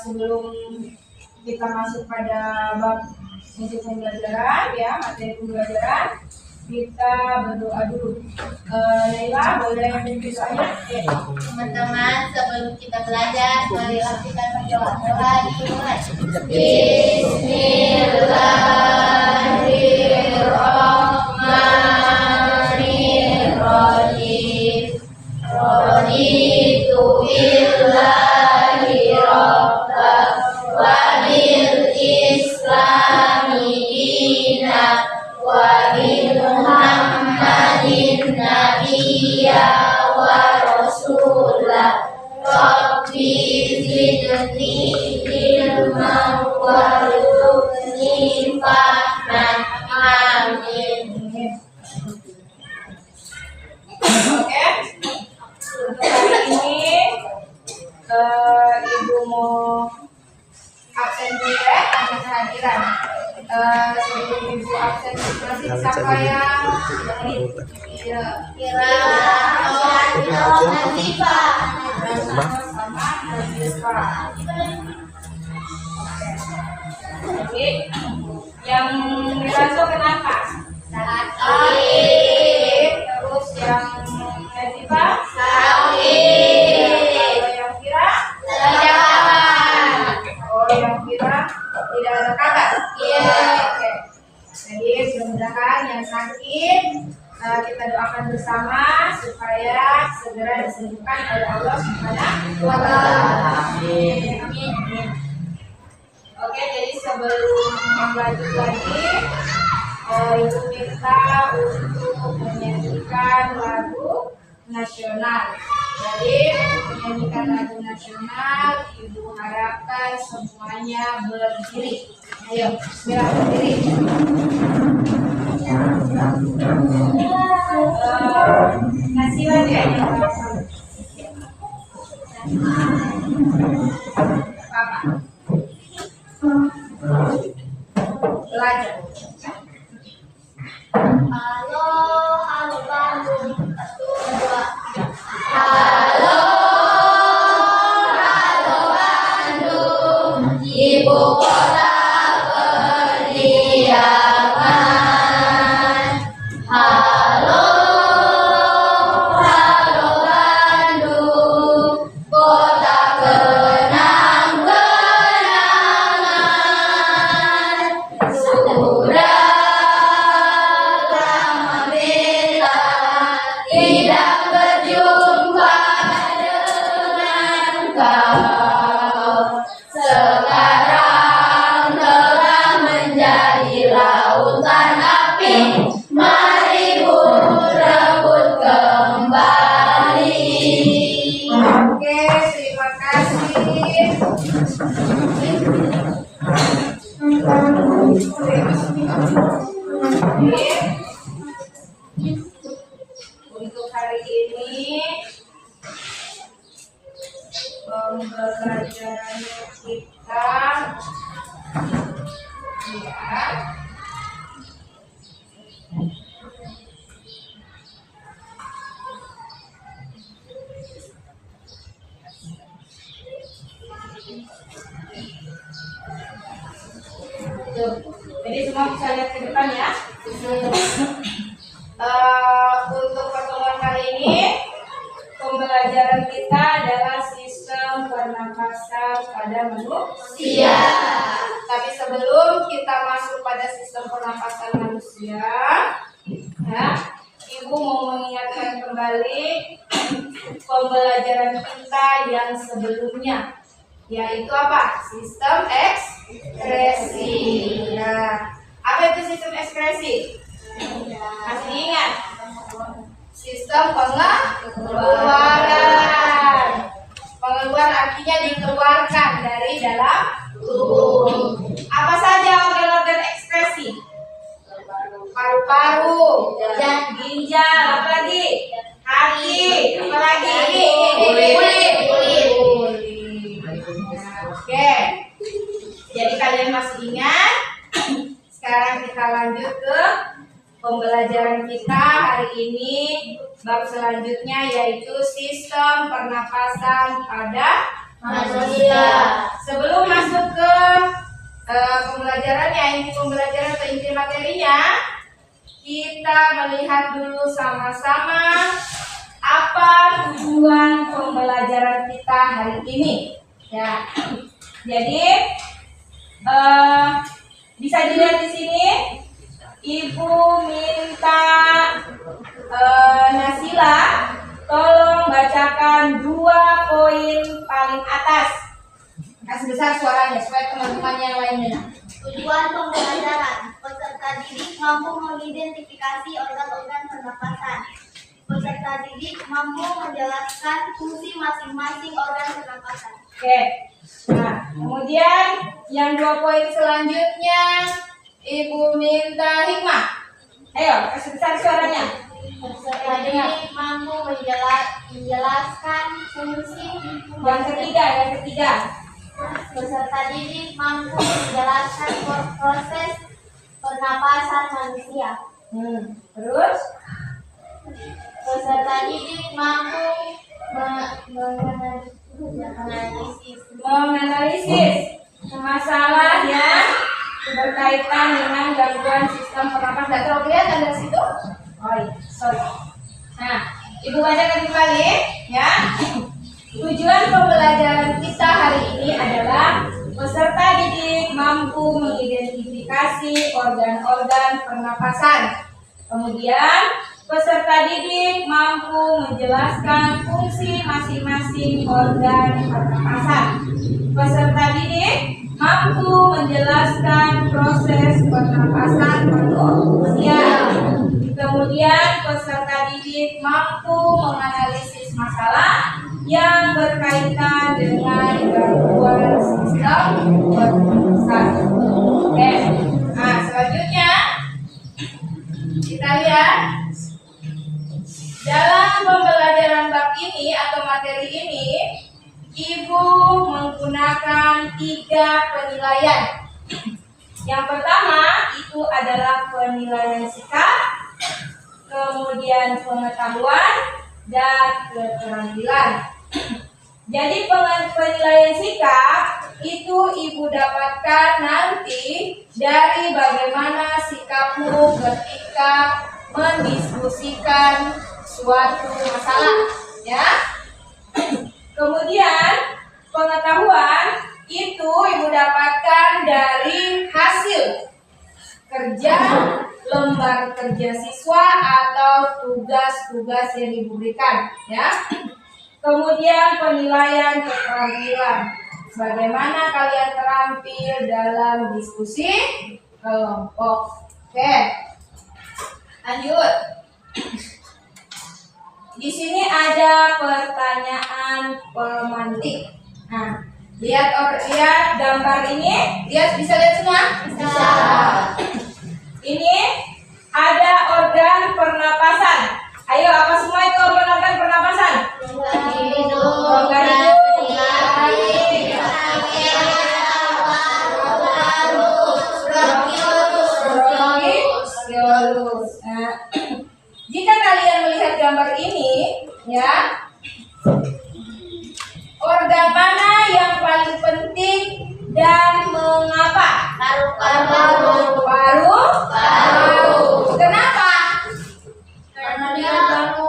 sebelum kita masuk pada bab untuk pembelajaran ya, materi pembelajaran, kita berdoa dulu. Laila, boleh pimpin doanya? Teman-teman, sebelum kita belajar, marilah kita berdoa. Doa dimulai. Bismillahirrahmanirrahim. Raditu billahi rabban wa bil islami dinan wa bi Muhammadin nabiyya wa rasulah. Rabbi zidni ilman warzuqni fahman. Amin. Oke, untuk hari ini Ibu mau absen dulu ya, ada kehadiran. Sebelum Ibu absen masih siapa yang Kira sama Oke, yang Mirazo kenapa? sakit. Terus yang Nazifa? Sakit. Kalau yang Kira? Sejauhan. Oh, yang Kira tidak ada kabar? Iya. Oke. Jadi mudah-mudahan yang sakit kita doakan bersama supaya segera disembuhkan oleh Allah Subhanahu wa Ta'ala. Amin. Oke, jadi sebelum lanjut lagi, Ibu minta untuk menyanyikan lagu nasional. Jadi untuk menyanyikan lagu nasional, Ibu harapkan semuanya berdiri. Ayo, biar berdiri. Kasih lagi ya. Papa. Belajar. Halo, halo Bandung. Halo, halo Bandung, ibu kota periaman. Halo, halo Bandung, kota kenang-kenangan. Sudah lama beta tidak berjumpa dengan kau. Sekarang telah menjadi lautan api. Mari rebut kembali. Oke, terima kasih. Untuk hari ini pembelajaran kita ya. Tuh, jadi semua bisa lihat ke depan ya. Untuk pertemuan kali ini pembelajaran kita adalah sistem pernapasan pada manusia. Tapi sebelum kita masuk pada sistem pernapasan manusia, ya, Ibu mau mengingatkan kembali pembelajaran kita yang sebelumnya, yaitu apa? Sistem ekskresi. Nah, apa itu sistem ekskresi? Masih ingat? Sistem pengeluaran. Pengeluaran artinya dikeluarkan dari dalam tubuh. Apa saja organ-organ ekskresi? Paru-paru, ginjal, apa lagi? Hati, apa lagi? Kulit. Oke. Jadi kalian masih ingat? Sekarang kita lanjut ke pembelajaran kita hari ini. Bab selanjutnya yaitu sistem pernapasan pada manusia. sebelum masuk ke pembelajarannya, inti pembelajaran atau inti materinya, kita melihat dulu sama-sama apa tujuan pembelajaran kita hari ini. Ya, jadi bisa dilihat di sini, Ibu minta Nasila tolong bacakan 2 poin paling atas. Kasih besar suaranya supaya teman-teman yang lainnya. Tujuan pembelajaran, peserta didik mampu mengidentifikasi organ-organ pernapasan. Peserta didik mampu menjelaskan fungsi masing-masing organ pernapasan. Oke. Nah, kemudian yang 2 poin selanjutnya, Ibu minta hikmah. Ayo, kasih besar suaranya. Peserta didik mampu menjelaskan fungsi Yang ketiga. Peserta didik mampu menjelaskan proses pernapasan manusia. Terus Peserta didik mampu menganalisis masalah yang berkaitan dengan gangguan sistem pernapasan. Tidak terlalu kelihatan dari situ? Oh iya, sorry. Nah, Ibu bacakan kembali ya. Tujuan pembelajaran kita hari ini adalah peserta didik mampu mengidentifikasi organ-organ pernapasan. Kemudian, peserta didik mampu menjelaskan fungsi masing-masing organ pernapasan. Peserta didik mampu menjelaskan proses pernapasan manusia. Kemudian, peserta didik mampu menganalisis masalah yang berkaitan dengan gangguan sistem pernapasan. Oke, nah selanjutnya kita lihat dalam pembelajaran bab ini atau materi ini, Ibu menggunakan 3 penilaian. Yang pertama itu adalah penilaian sikap, kemudian pengetahuan, dan keterampilan. Jadi penilaian sikap itu Ibu dapatkan nanti dari bagaimana sikapmu ketika mendiskusikan suatu masalah, ya. Kemudian pengetahuan itu Ibu dapatkan dari hasil kerja, lembar kerja siswa atau tugas-tugas yang diberikan, ya. Kemudian penilaian keterampilan, bagaimana kalian terampil dalam diskusi kelompok. Oke, lanjut. Di sini ada pertanyaan pemantik. Nah, lihat gambar ini. Bisa lihat semua? Bisa. Ini ada organ pernapasan. Ayo, apa semua itu organ-organ pernapasan? Organ hidup. Nah, jika kalian melihat gambar ini, ya, organ mana yang paling penting dan mengapa? Paru-paru. Paru. Kenapa?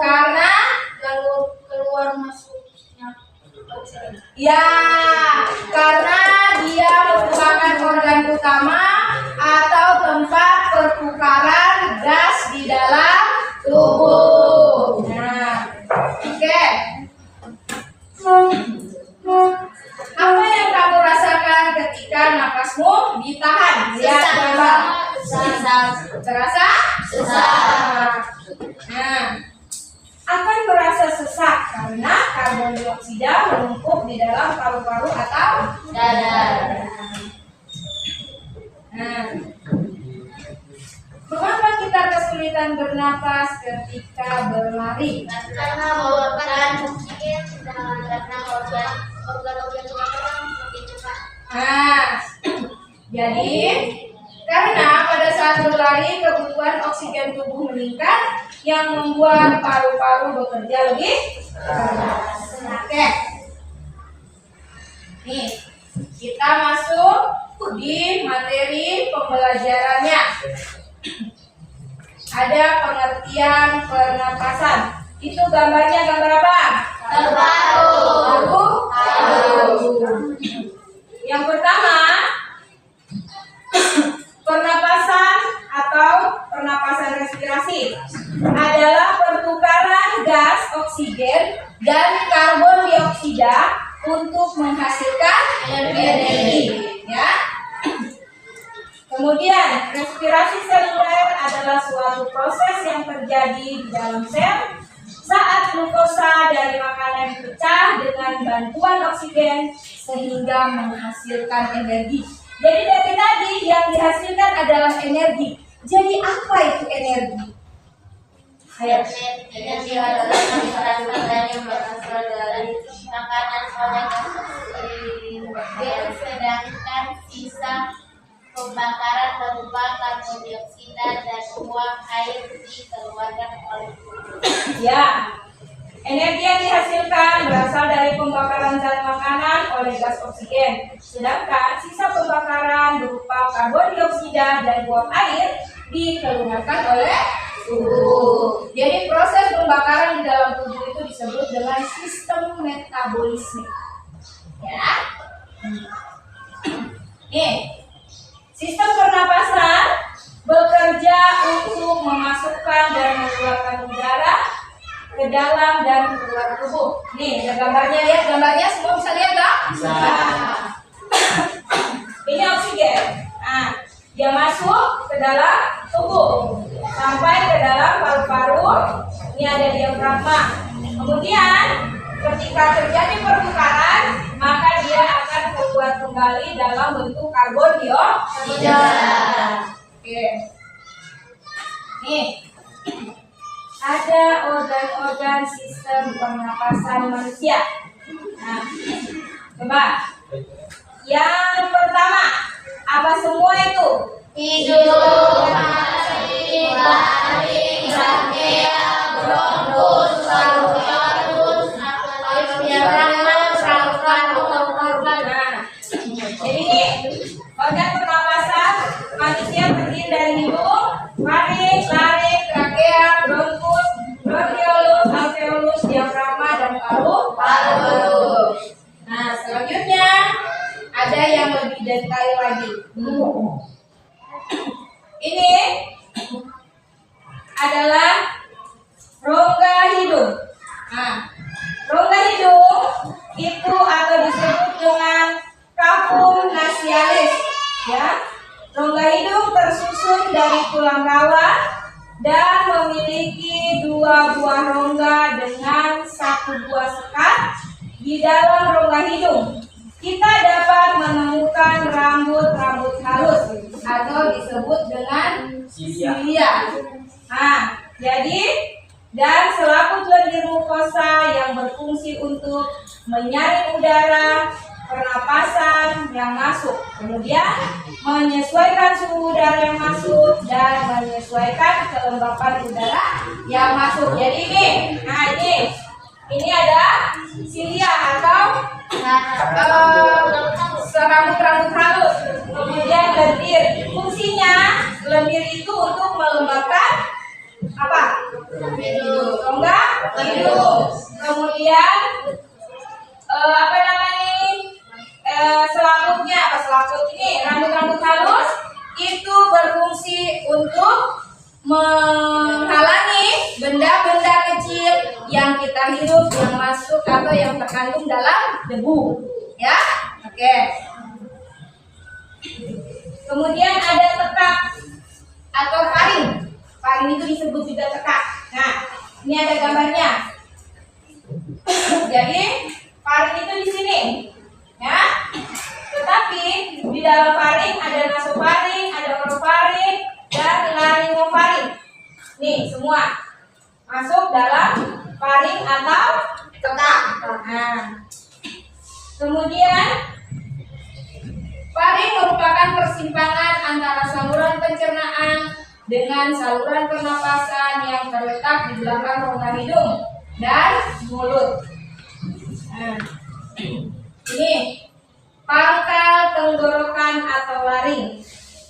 Karena jalur keluar masuknya. Ya, karena dia merupakan organ utama atau tempat pertukaran gas di dalam tubuh. Nah, oke. Apa yang kamu rasakan ketika napasmu ditahan? Lihat gambar. Terasa? Sesak. Nah, akan merasa sesak karena karbon dioksida menumpuk di dalam paru-paru atau Dada. Nah, mengapa kita kesulitan bernapas ketika berlari? Karena mengeluarkan oksigen dan karena organ-organ pernapasan semakin cepat. Nah, jadi karena pada saat berlari kebutuhan oksigen tubuh meningkat yang membuat paru-paru bekerja lebih keras. Oke. Nih, kita masuk di materi pembelajarannya. Ada pengertian pernapasan. Itu gambarnya gambar apa? Paru. Yang pertama, pernapasan atau pernapasan respirasi adalah pertukaran gas oksigen dan karbon dioksida untuk menghasilkan energi. Ya. Kemudian, respirasi seluler adalah suatu proses yang terjadi di dalam sel saat glukosa dari makanan dipecah dengan bantuan oksigen sehingga menghasilkan energi. Jadi dari tadi yang dihasilkan adalah energi. Jadi apa itu energi? Energi adalah makanan yang berasal dari makanan oleh oksigen, sedangkan sisa pembakaran berupa karbon dioksida dan uap air dikeluarkan oleh tubuh. Ya, energi yang dihasilkan berasal dari pembakaran zat makanan oleh gas oksigen, sedangkan sisa pembakaran berupa karbon dioksida dan uap air dikeluarkan oleh tubuh. Jadi proses pembakaran di dalam tubuh itu disebut dengan sistem metabolisme. Ya. Nih, sistem pernapasan bekerja untuk memasukkan dan mengeluarkan udara ke dalam dan keluar tubuh. Nih, ada gambarnya, lihat gambarnya, semua bisa lihat nggak? Bisa. Ini oksigen. Nah, dia masuk ke dalam tubuh sampai ke dalam paru-paru. Ini ada diafragma. Kemudian, ketika terjadi pertukaran, maka dia akan keluar kembali dalam bentuk karbon dioksida. Oke. Nih, ada organ-organ sistem pernapasan manusia. Nah, coba. Yang pertama, apa semua itu? Hidung, mati, baring, brakea, bronkus, paru-paru, diafragma, paru-paru. Nah, jadi organ pernapasan manusia terdiri dari hidung, faring, laring, trakea, bronkus, bronkiolus, alveolus, diafragma, dan paru-paru. Nah, selanjutnya ada yang lebih detail lagi. Ini adalah rongga hidung. Nah, rongga hidung itu atau disebut dengan cavum nasalalis. Ya, rongga hidung tersusun dari tulang rawan dan memiliki 2 buah rongga dengan 1 buah sekat di dalam rongga hidung. Kita dapat menemukan rambut-rambut halus atau disebut dengan silia. Nah, jadi dan selaput lendir mukosa yang berfungsi untuk menyaring udara pernapasan yang masuk, kemudian menyesuaikan suhu udara yang masuk dan menyesuaikan kelembapan udara yang masuk. Jadi ini ada silia atau serambut-rambut halus. Kemudian lendir, fungsinya lendir itu untuk melembabkan apa? Rongga hidung. Kemudian apa namanya ini? Selaputnya apa selaput ini? Rambut-rambut halus itu berfungsi untuk menghalangi benda-benda kecil yang kita hirup yang masuk atau yang terkandung dalam debu. Ya, oke. Kemudian ada tekak atau faring. Faring itu disebut juga tekak. Nah, ini ada gambarnya. Jadi faring itu di sini, ya. Tetapi di dalam faring ada nasofaring, ada orofaring, dan laringofaring. Nih semua masuk dalam faring atau tekak. Nah, kemudian faring merupakan persimpangan antara saluran pencernaan dengan saluran pernapasan yang terletak di belakang rongga hidung dan mulut. Nah, ini paru tenggorokan atau laring.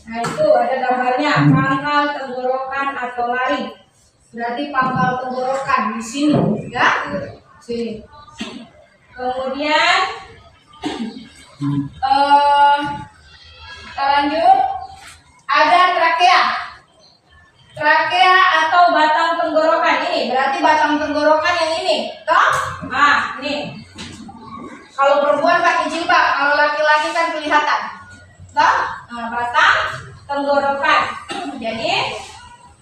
Nah itu ada gambarnya, pangkal tenggorokan atau laring. Berarti pangkal tenggorokan di sini, ya, sini. Kemudian kita lanjut, ada trakea. Trakea atau batang tenggorokan ini, berarti batang tenggorokan yang ini, toh? Nah, ini. Kalau perempuan pakai jilbab, kalau laki-laki kan kelihatan, toh? Nah, batang tenggorokan. Jadi,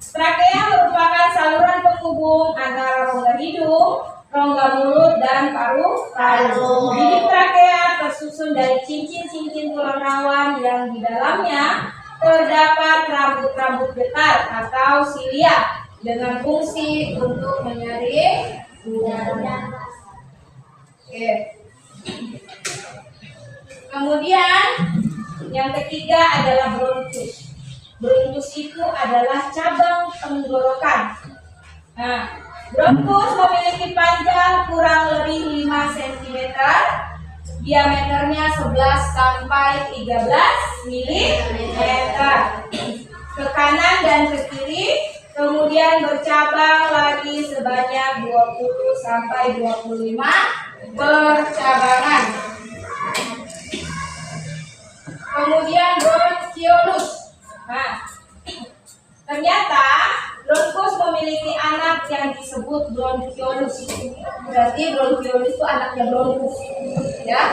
trakea merupakan saluran penghubung antara rongga hidung, rongga mulut, dan paru-paru. Bibir trakea tersusun dari cincin-cincin tulang rawan yang di dalamnya terdapat rambut-rambut getar atau silia dengan fungsi untuk menyaring udara. Oke. Kemudian yang ketiga adalah bronkus. Bronkus itu adalah cabang tenggorokan. Nah, bronkus memiliki panjang kurang lebih 5 cm, diameternya 11 sampai 13 mm ke kanan dan ke kiri, kemudian bercabang lagi sebanyak 20 sampai 25 percabangan. Kemudian bronchiolus. Nah, ternyata bronkus memiliki anak yang disebut bronchiolus. Berarti bronchiolus itu anaknya bronkus, ya.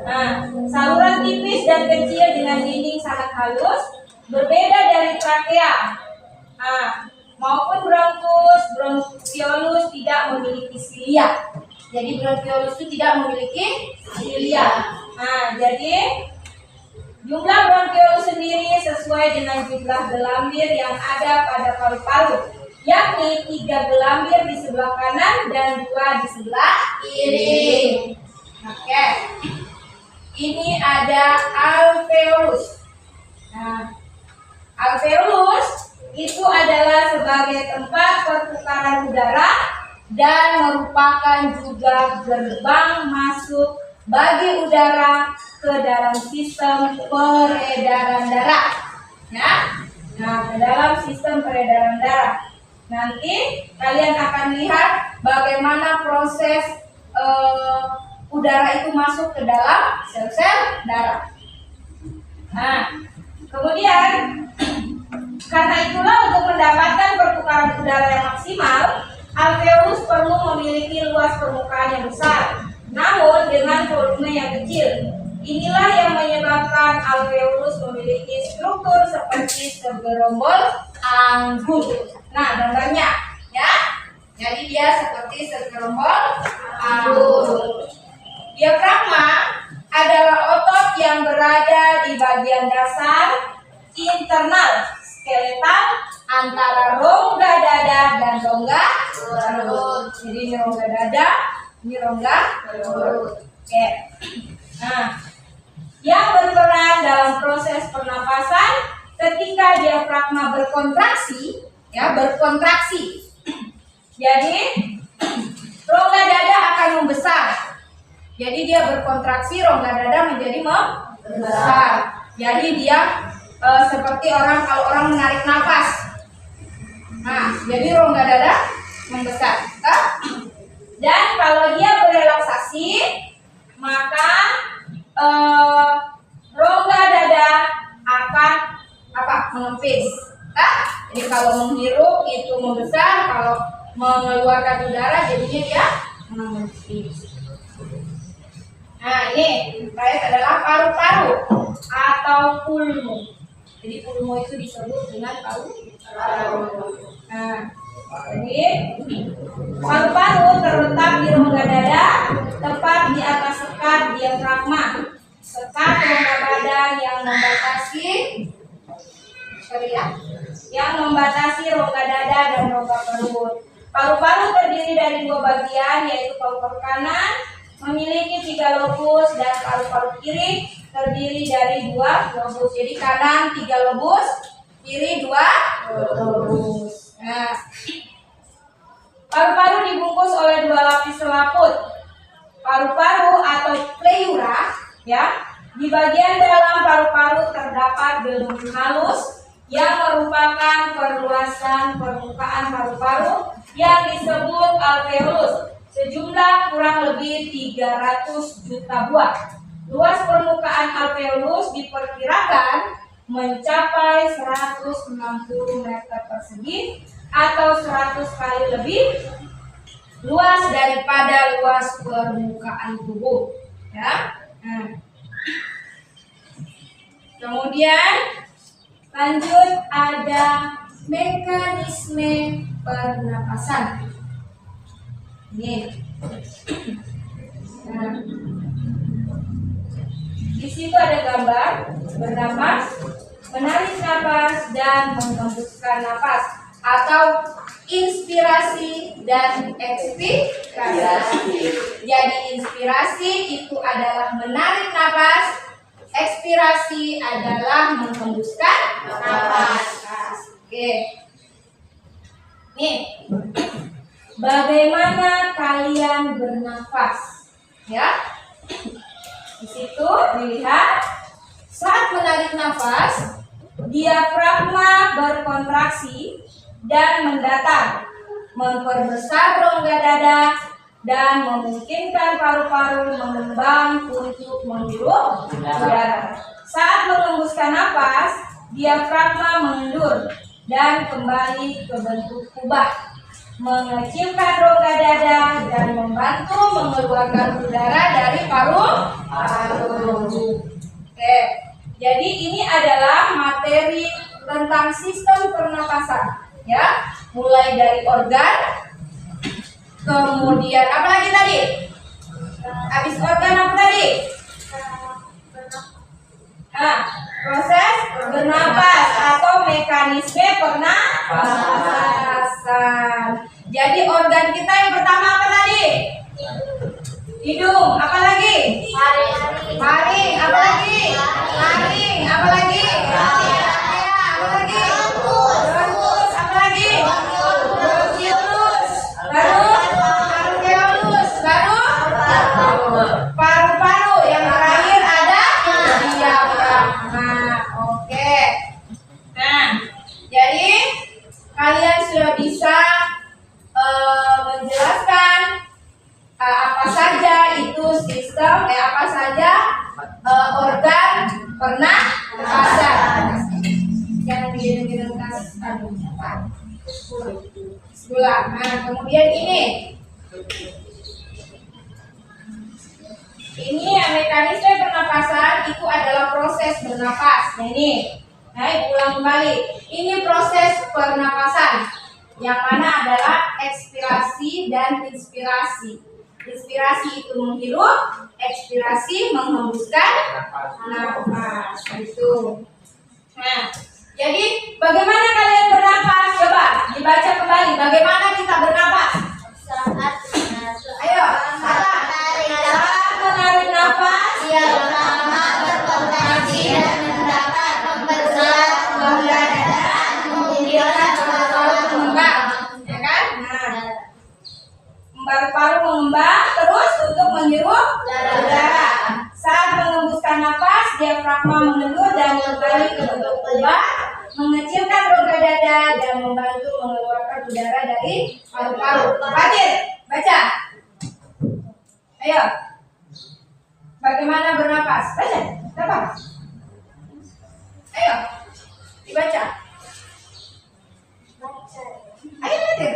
Nah, saluran tipis dan kecil dengan dinding sangat halus, berbeda dari trakea. Nah, maupun bronchiolus tidak memiliki silia. Jadi bronchiolus itu tidak memiliki silia. Nah, jadi jumlah bronchiolus sendiri sesuai dengan jumlah gelambir yang ada pada paru-paru, yakni 3 gelambir di sebelah kanan dan 2 di sebelah kiri. Oke. Ini ada alveolus. Nah, alveolus itu adalah sebagai tempat pertukaran udara dan merupakan juga gerbang masuk bagi udara ke dalam sistem peredaran darah, ya. Nah, ke dalam sistem peredaran darah. Nanti kalian akan lihat bagaimana proses udara itu masuk ke dalam sel-sel darah. Nah, kemudian karena itulah untuk mendapatkan pertukaran udara yang maksimal, alveolus perlu memiliki luas permukaan yang besar, namun dengan volume yang kecil. Inilah yang menyebabkan alveolus memiliki struktur seperti segerombol anggur. Nah, gambarnya, ya. Jadi dia seperti segerombol anggur. Diafragma adalah otot yang berada di bagian dasar internal skeletal antara rongga dada dan rongga perut. Jadi ini rongga dada, ini rongga perut. Oke. Nah, yang berperan dalam proses pernapasan ketika diafragma berkontraksi, ya, berkontraksi. Jadi rongga dada akan membesar. Jadi dia berkontraksi, rongga dada menjadi membesar. Jadi dia seperti kalau orang menarik nafas. Nah, jadi rongga dada membesar. Dan kalau dia berelaksasi, maka rongga dada akan mengempis. Jadi kalau menghirup itu membesar, kalau mengeluarkan udara jadinya dia mengempis. Nah, ini terakhir adalah paru-paru atau pulmo. Jadi pulmo itu disebut dengan paru-paru. Nah, jadi paru-paru terletak di rongga dada, tepat di atas sekat diafragma. Sekat rongga badan yang membatasi rongga dada dan rongga perut. Paru-paru terdiri dari 2 bagian, yaitu paru-paru kanan memiliki 3 lobus dan paru-paru kiri terdiri dari 2 lobus. Jadi kanan 3 lobus, kiri 2 lobus. Nah, paru-paru dibungkus oleh 2 lapis selaput. Paru-paru atau pleura, ya, Di bagian dalam paru-paru terdapat gelembung halus yang merupakan perluasan permukaan paru-paru yang disebut alveolus. Sejumlah kurang lebih 300 juta buah. Luas permukaan alveolus diperkirakan mencapai 160 meter persegi atau 100 kali lebih luas daripada luas permukaan tubuh. Ya. Kemudian lanjut ada mekanisme pernapasan. Ini. Nah, di situ ada gambar bernapas, menarik napas dan menghembuskan napas atau inspirasi dan ekspirasi. Jadi inspirasi itu adalah menarik napas, ekspirasi adalah menghembuskan napas. Oke. Nih. Bagaimana kalian bernafas? Ya. Di situ dilihat saat menarik nafas, diafragma berkontraksi dan mendatar, memperbesar rongga dada dan memungkinkan paru-paru mengembang untuk menghirup udara. Saat menghembuskan nafas, diafragma mengendur dan kembali ke bentuk kubah, mengecilkan rongga dada dan membantu mengeluarkan udara dari paru-paru. Oke, jadi ini adalah materi tentang sistem pernapasan, ya, mulai dari organ, kemudian apa lagi tadi? Habis organ apa tadi? Proses bernapas atau mekanisme pernapasan. Jadi organ kita yang pertama apa tadi? Hidung. Apa lagi? Paring. Apa lagi? Taring. Apa lagi? Apa lagi? Bronkus. Apa lagi? Bronkiolus. Baru alveolus. Baru paru-paru. Yang terakhir ada diafragma. Oke. Nah, jadi kalian sudah bisa menjelaskan apa saja itu sistem, apa saja organ pernapasan. Yang gini-gini kas, gula. Nah, kemudian ini yang mekanisme pernapasan itu adalah proses bernapas. Nah, ini, ulang kembali. Ini proses pernapasan yang mana adalah ekspirasi dan inspirasi. Inspirasi itu menghirup, ekspirasi menghembuskan nafas. Itu. Nah, jadi bagaimana kalian bernapas? Coba dibaca kembali. Bagaimana kita bernapas? Ayo, saat menarik nafas, diafragma berkontraksi dan mendatar, memperbesar rongga dada, memungkinkan paru-paru mengembang, ya kan? Nah, paru-paru mengembang terus untuk menghirup udara. Saat menghembuskan nafas, diafragma mengendur dan kembali ke bentuk kubah, mengecilkan rongga dada dan membantu mengeluarkan udara dari paru-paru. Fatir, baca. Ayo. Bagaimana bernapas? Baca. Apa? Ayo. Dibaca. Ayo Fatir.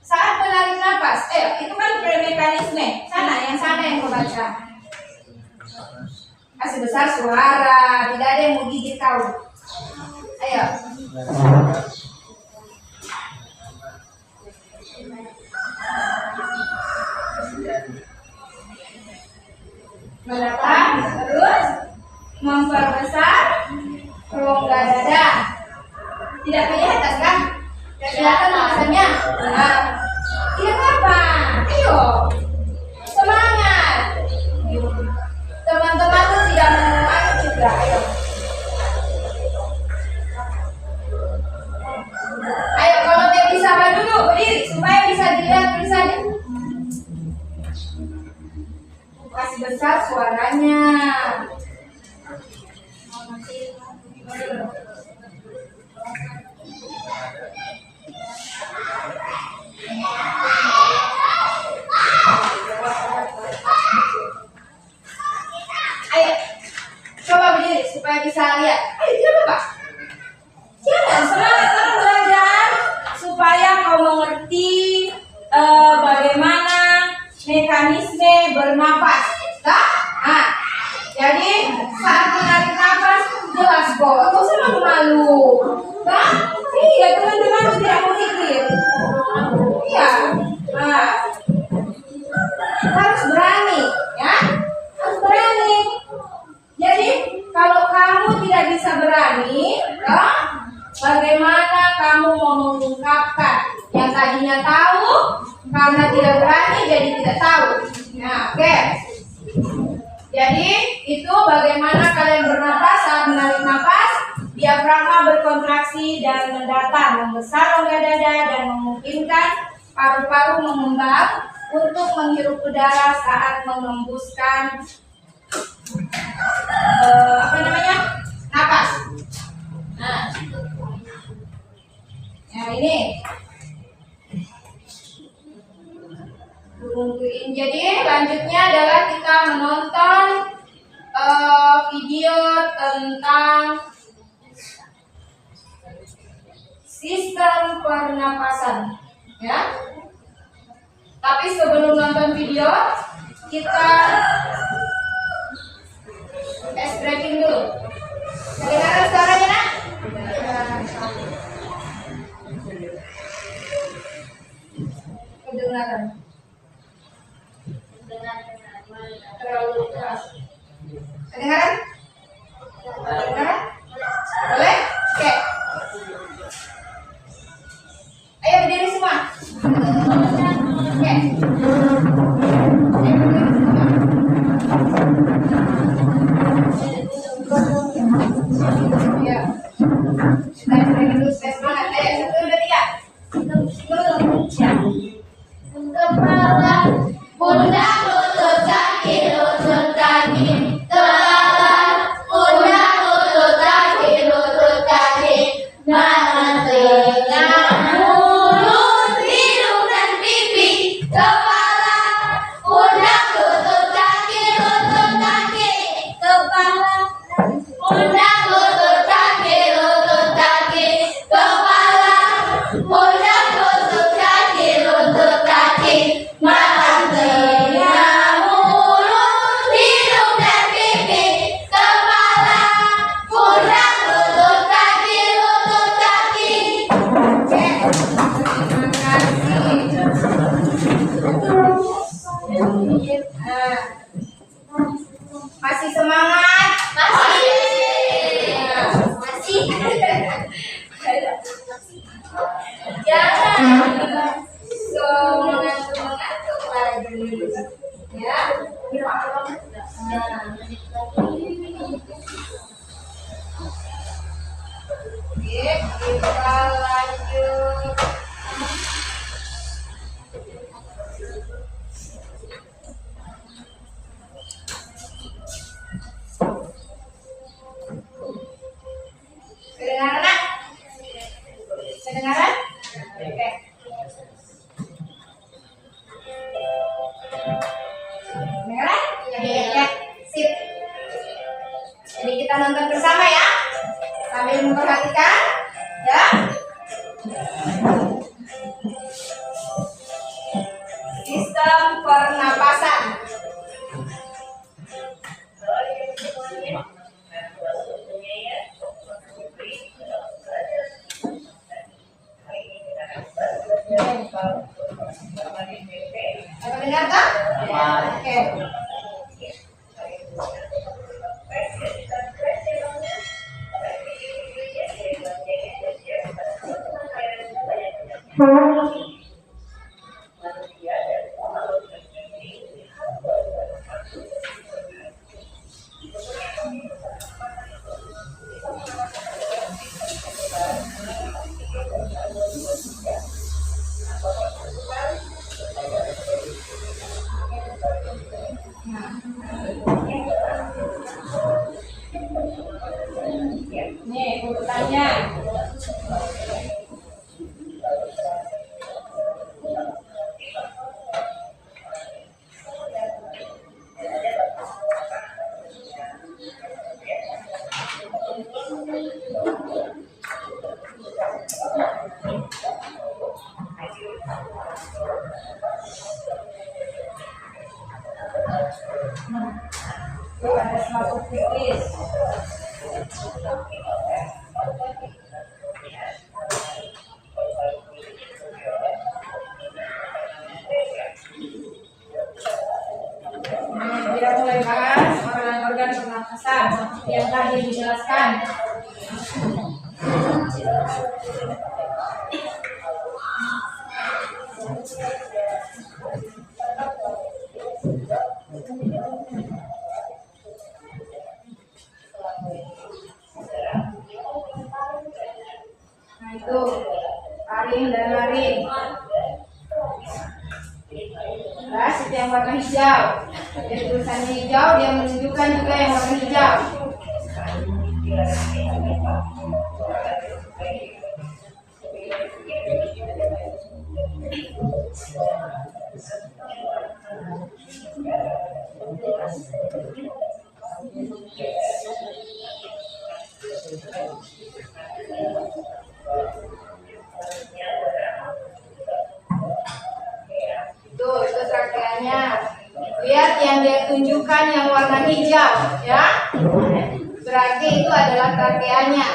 Saat menarik nafas, itu kan mekanisme. Yang sana yang mau baca. Kasih besar suara, tidak ada yang mau gigit kau. Ayo. Menapas, terus memperbesar rongga dada. Tidak kelihatan kan? Tidak kelihatan tulisannya. Nah, tidak apa-apa. Ayo, semangat. Teman-teman tuh tidak mau juga. Ayo. Ayo, kalau tidak bisa dulu berdiri supaya bisa dilihat tulisannya. Kasih besar. besar suaranya. Ayo, coba berdiri supaya bisa lihat. Ayo, tidak apa-apa. Jangan semangat belajar supaya kau mengerti bagaimana mekanisme bernafas. Nah, jadi saat menarik nafas jelas kok. Kau usah malu-malu. Iya, teman-teman tidak mau mikir. Iya. Nah, harus berani, ya. Harus berani. Jadi kalau kamu tidak bisa berani, bagaimana kamu mau mengungkapkan yang tadinya tahu karena tidak berani jadi tidak tahu. Nah, oke. Jadi itu bagaimana kalian bernafas saat menarik nafas, diafragma berkontraksi dan mendatar, membesar rongga dada dan memungkinkan paru-paru mengembang untuk menghirup udara saat mengembuskan napas. Nah, ini. Jadi lanjutnya adalah kita menonton video tentang sistem pernapasan, ya. Tapi sebelum nonton video, kita stretching dulu. Kedengaran suaranya, nak? Kedengaran. Terlalu keras. Kedengaran? Kedengaran? Boleh? Oke. Ayo berdiri semua. Oke. Ya. Kita dulu semangat. Ayo 1, 2, 3. Kepala, pundak, lutut, kaki, kepala, pundak, lutut, kaki, mata, telinga, mulut, hidung dan pipi. Kepala, pundak, lutut, kaki, kepala, pundak, lutut, kaki, kepala, pundak, lutut, kaki, mata, telinga, mulut, hidung dan pipi. Kepala, pundak, lutut, kaki. Masih semangat? Masih. Jangan mengantuk lagi, ya. Oke, kita lanjut. Kedengaran, nak? Kedengaran? Oke. Kedengaran? Ya, sip. Jadi kita nonton bersama ya, sambil memperhatikan, ya. Sistem pernapasan. Dengar tak? Oke. Tuh ada selaput tipis. Dia mulai bahas organ-organ pernapasan seperti yang tadi dijelaskan. Nah itu taring dan laring. Terus itu yang warna hijau. Jadi tulisannya hijau, dia menunjukkan juga yang warna hijau. Itu trakeanya. Lihat yang dia tunjukkan yang warna hijau, ya. Berarti itu adalah trakeanya.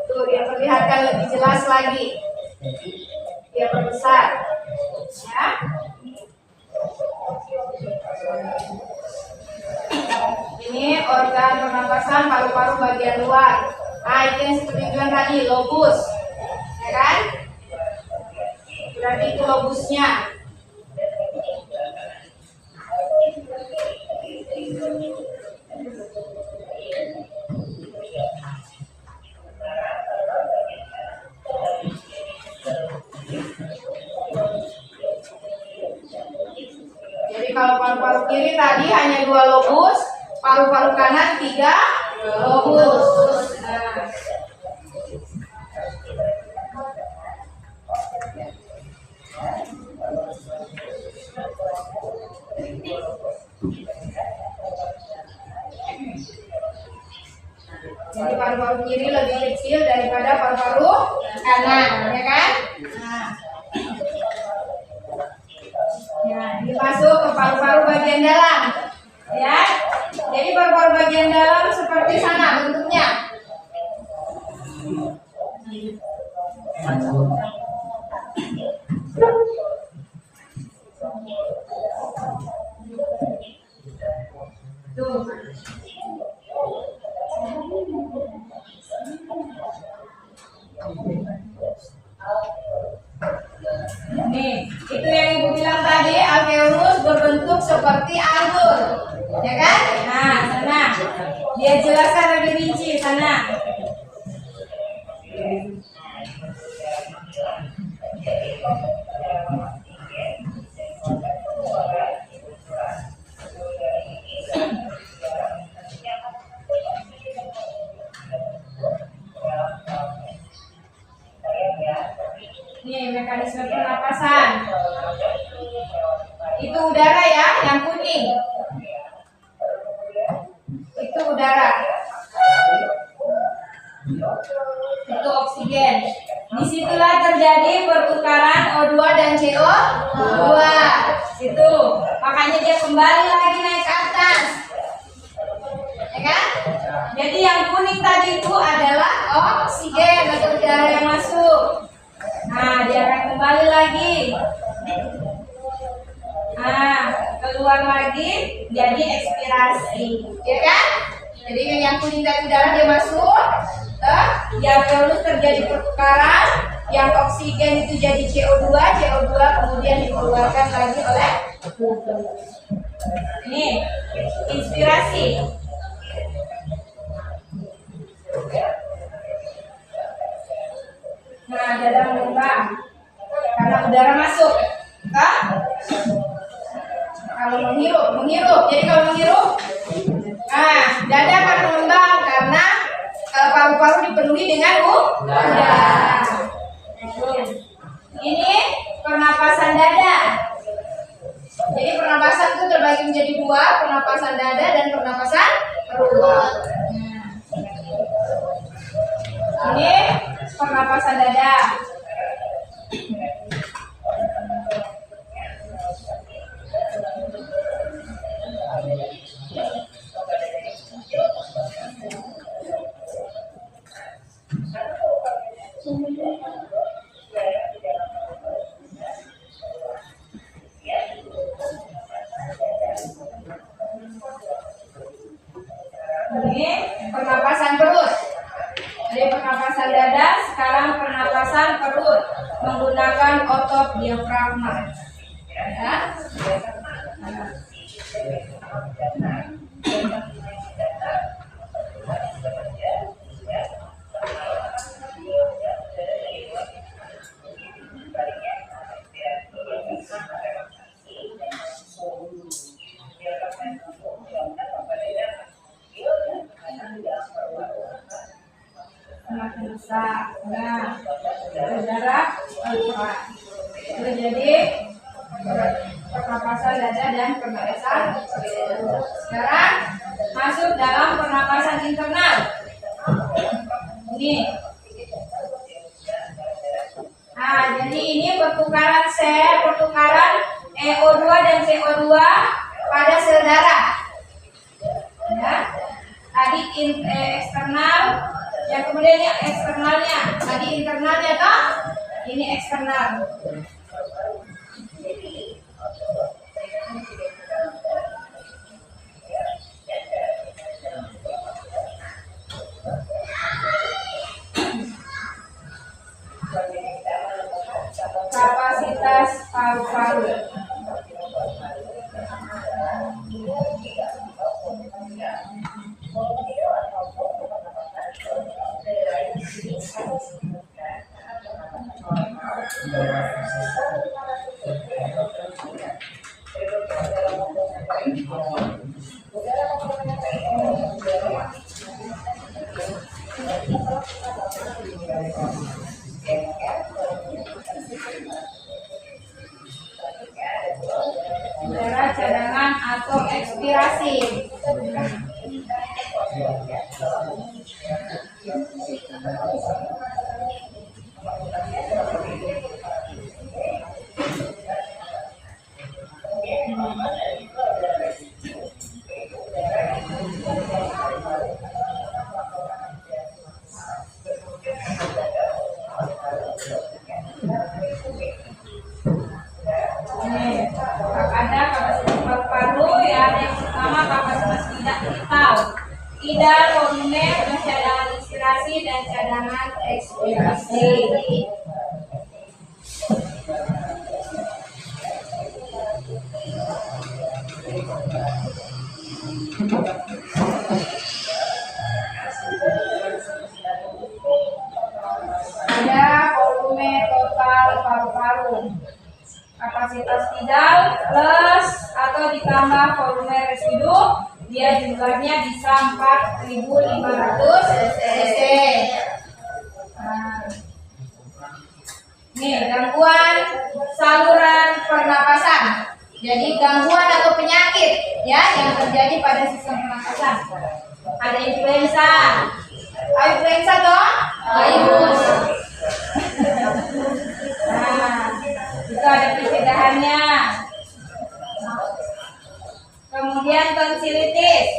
Tuh dia perlihatkan lebih jelas lagi. Dia perbesar, ya. Ini organ pernapasan paru-paru bagian luar. Nah, itu yang seperti bilang tadi, lobus, ya kan? Berarti itu lobusnya. Jadi kalau paru-paru kiri tadi hanya 2 lobus, paru-paru kanan 3 lobus. Nah. Jadi paru-paru kiri lebih kecil daripada paru-paru kanan, ya kan? Nah. Ya, ini masuk ke paru-paru bagian dalam, ya. Jadi paru-paru bagian dalam seperti sana bentuknya. Tuh. Nih, itu yang ibu bilang tadi, alveolus berbentuk seperti anggur, ya kan? Nah, sana dia jelaskan lebih rinci sana. Nih mekanisme pernapasan. Itu udara ya, yang kuning. Itu udara. Itu oksigen. Disitulah terjadi pertukaran O2 dan CO2. Situ. Makanya dia kembali lagi naik ke atas. Ya kan? Jadi yang kuning tadi itu adalah oksigen atau udara yang masuk. Nah, dia akan kembali lagi. Nah, keluar lagi jadi ekspirasi, ya kan? Jadi yang kuning tadi udara dia masuk, di alveolus terjadi pertukaran, yang oksigen itu jadi CO2, CO2 kemudian dikeluarkan lagi oleh tubuh. Ini inspirasi. Nah, dada mengembang karena udara masuk. Kalau menghirup. Jadi kalau menghirup, nah dada akan mengembang karena paru-paru dipenuhi dengan udara. Ini pernapasan dada. Jadi pernapasan Pernapasan itu terbagi menjadi dua, pernapasan dada dan pernapasan perut. Ini pernapasan dada. Ini pernapasan perut. Dari pernapasan dada, sekarang pernapasan perut menggunakan otot diafragma. Ya. Semakin besar, nah, berjarak keluar. Jadi pernapasan dada dan pernapasan perut. Sekarang masuk dalam pernapasan internal. Ini. Nah, jadi ini pertukaran EO2 dan CO2 pada sel darah. Ya. Tadi eksternal, yang kemudian yang eksternalnya. Tadi internalnya toh, ini eksternal. Kapasitas paru-paru. Udara cadangan atau ekspirasi. Ada kapasitas paru-paru ya. Yang pertama kapasitas tidak vital, tidak volume, terus cadangan inspirasi dan cadangan ekspirasi. Ada volume total paru-paru. Kapasitas tidak plus atau ditambah volume residu, dia jumlahnya bisa 4.500 cc. Nah, ini gangguan saluran pernapasan. Jadi gangguan atau penyakit ya yang terjadi pada sistem pernapasan. Ada influenza. Influenza toh? Virus. Nah, itu ada pencegahannya. Kemudian tonsilitis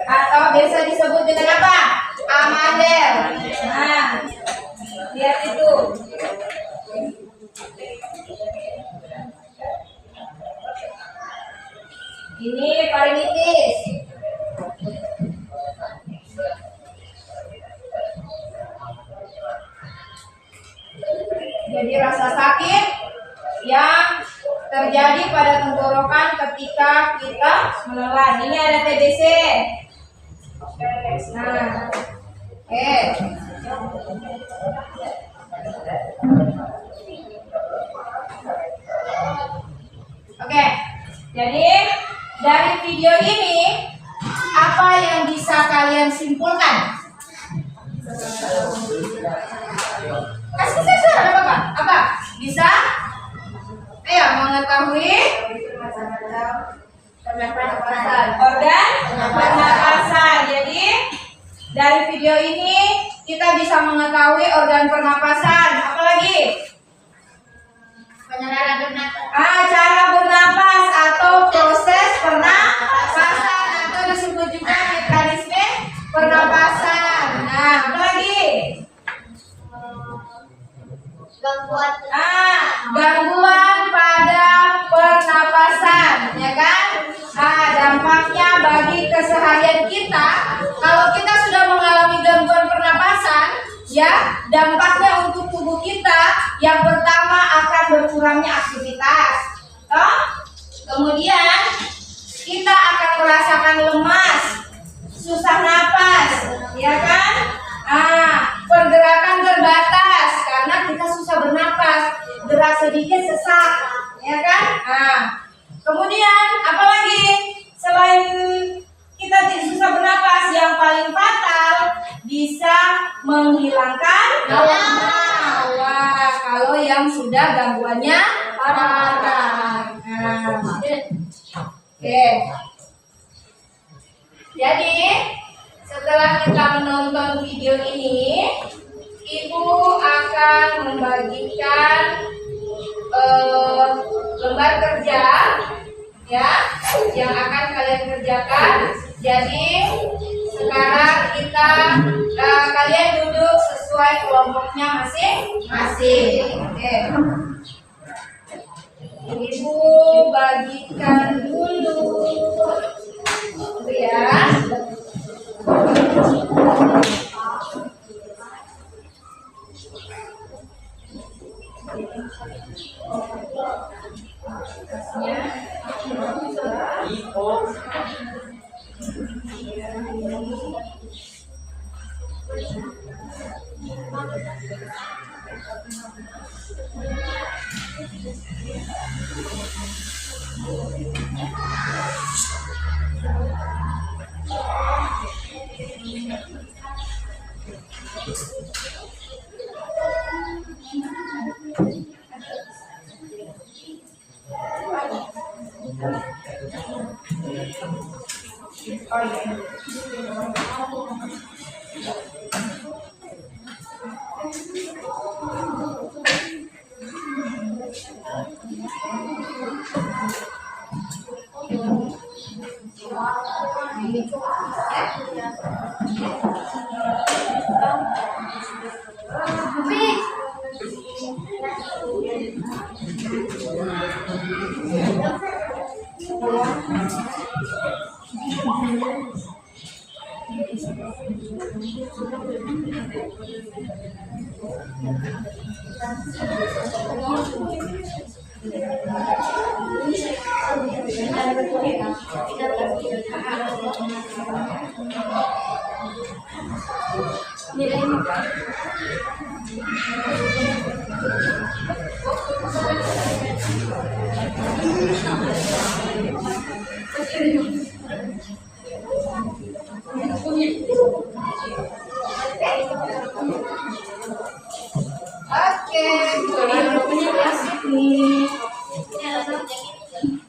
atau biasa disebut dengan apa? Amandel. Nah, lihat itu. Ini faringitis. Jadi rasa sakit yang terjadi pada tenggorokan ketika kita menelan. Ini ada TBC. Nah, Oke. Jadi dari video ini apa yang bisa kalian simpulkan? Kasih saya suara apa? Bisa? Ayo mengetahui Pernapasan. Organ pernapasan. Jadi dari video ini kita bisa mengetahui organ pernapasan. Apalagi? Cara bernapas. Cara bernapas atau proses pernapasan atau disebut juga mekanisme pernapasan. Nah, apalagi? Gangguan. Gangguan pada pernapasan, ya kan? Dampaknya bagi keseharian kita, kalau kita sudah mengalami gangguan pernapasan, ya, dampaknya untuk tubuh kita yang pertama akan berkurangnya aktivitas. Kemudian kita akan merasakan lemas, susah napas, ya kan? Pergerakan terbatas karena kita susah bernapas, gerak sedikit sesak, ya kan? Kemudian apalagi selain kita susah bernapas, yang paling fatal bisa menghilangkan nyawa kalau yang sudah gangguannya parah. Oke. Jadi setelah kita menonton video ini, Ibu akan membagikan lembar kerja, ya, yang akan kalian kerjakan. Jadi sekarang kalian duduk sesuai kelompoknya masing-masing. Oke. Ibu bagikan dulu, ya.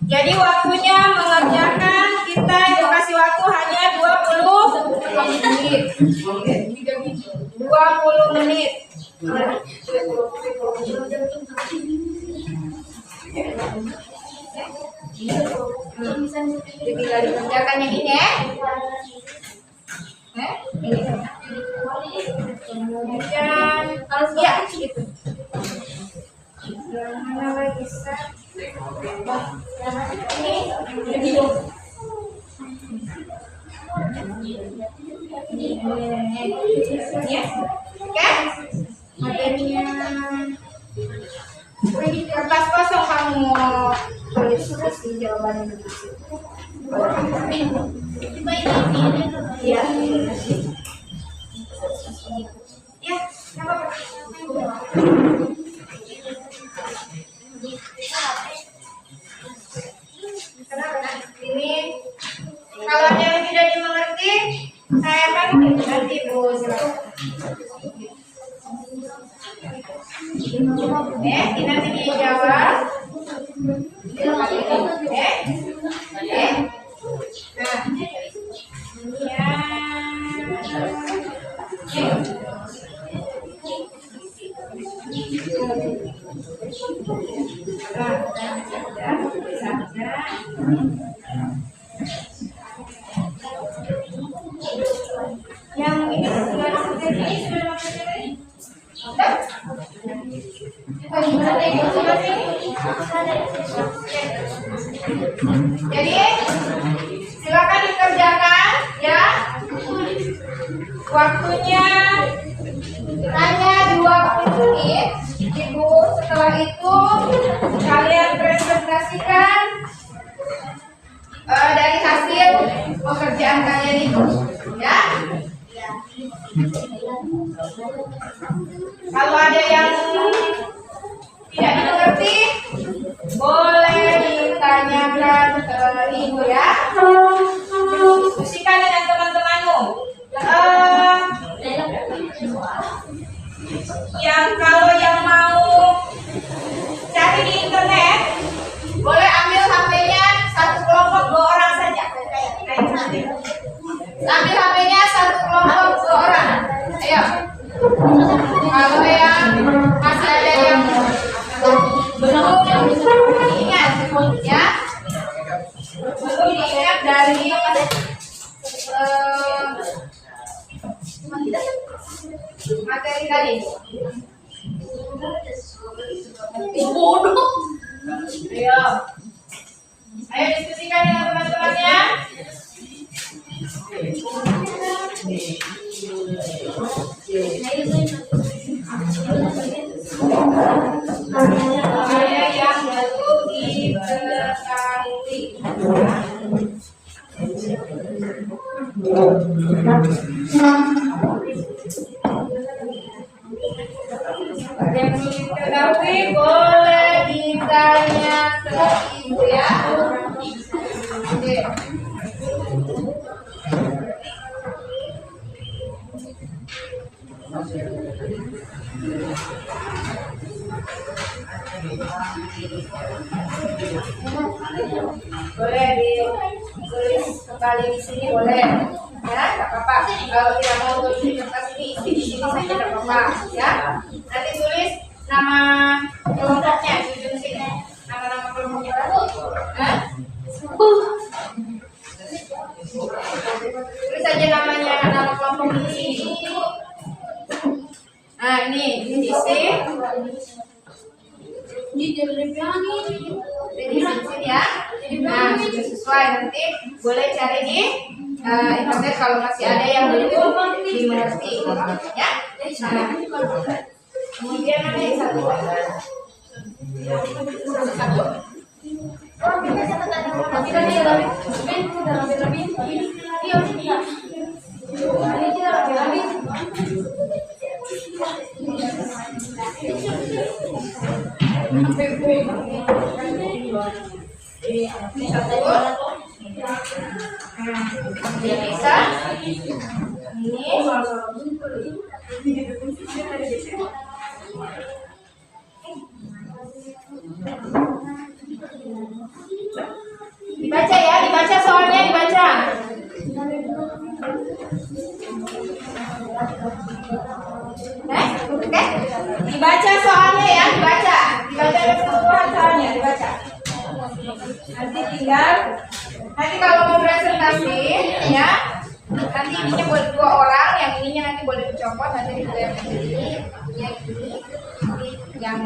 Jadi waktunya mengerjakan kita dikasih waktu hanya 20 menit. 20 menit. Jadi bila dikerjakan yang ini ya. Ini. Kemudian harus ya gitu. Yang mana lagi ini ya, oke. Materinya kertas kosong kamu tulis sih jawabannya di situ. Ya. Ya, apa? Ini kalau ada yang tidak dimengerti, saya akan nanti Bu silakan. Nanti dijawab. Yang ini sudah materi, Oke? Kita gimana deh, jadi silakan dikerjakan ya. Waktunya hanya 20 menit. Ibu setelah itu kalian presentasikan dari hasil pekerjaan kalian itu ya. Kalau ada yang tidak dimengerti boleh ditanyakan ke ibu ya. Diskusikan dengan teman-temanmu. Kalau yang mau cari di internet boleh ambil HP-nya satu kelompok 2 orang saja. Ambil HP-nya satu kelompok 2 orang. Ayo. Kalau yang masih ada yang belum diingat ya, belum diingat dari materi tadi. Bodoh. Ayo. Ayo diskusikan dengan teman-temannya. Ada yang perlu diketahui. Yang perlu diketahui boleh ditanya ke ibu ya. Oke. Boleh ditulis kembali di sini boleh ya, nggak apa-apa. Kalau tidak mau tulis di kertas ini isi di sini saja nggak apa-apa ya. Nanti tulis nama kelompoknya di ujung sini, nama-nama kelompoknya. Tulis saja namanya, nama kelompok di sini. Nah ini diisi. Jadi sini ya. Nah, sudah sesuai, nanti boleh cari di internet kalau masih ada yang belum dimengerti ya. Kemudian ada yang satu. Bisa dibaca ya, dibaca soalnya dibaca. Oke? Dibaca soalnya ya, dibaca keseluruhan soalnya dibaca. Nanti kalau mau presentasi ya, nanti ininya buat 2 orang, yang ininya nanti boleh dicopot, nanti dilihat ini, yang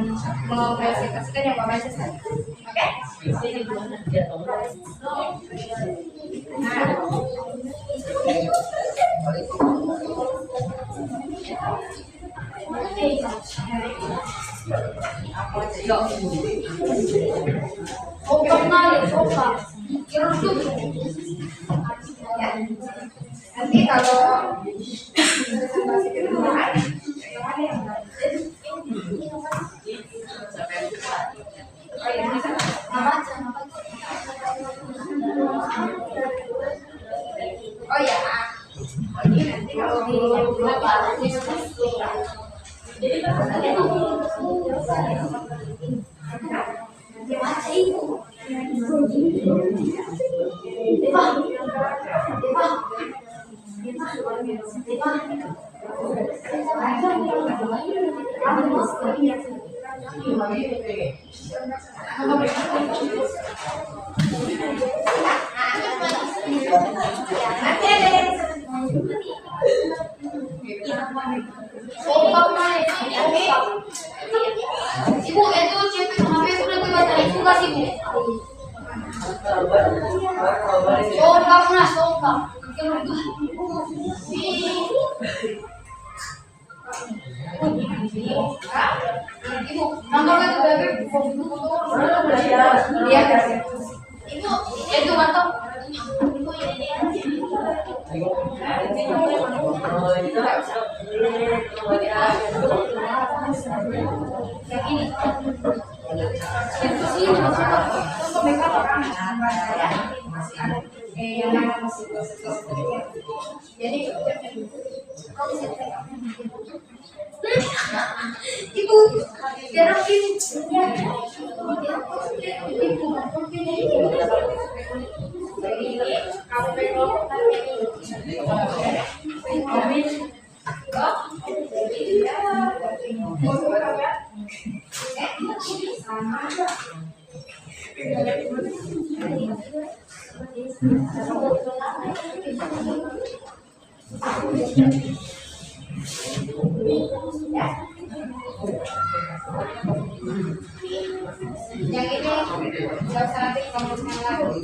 mau presentasikan yang bapak saja. Oke? Nah. Nanti kalau presentasi kedepan, oh ya, ini nanti kalau di Itu mantap. Ibu, sekarang ini yang ini nggak usah nanti kamu yang baru.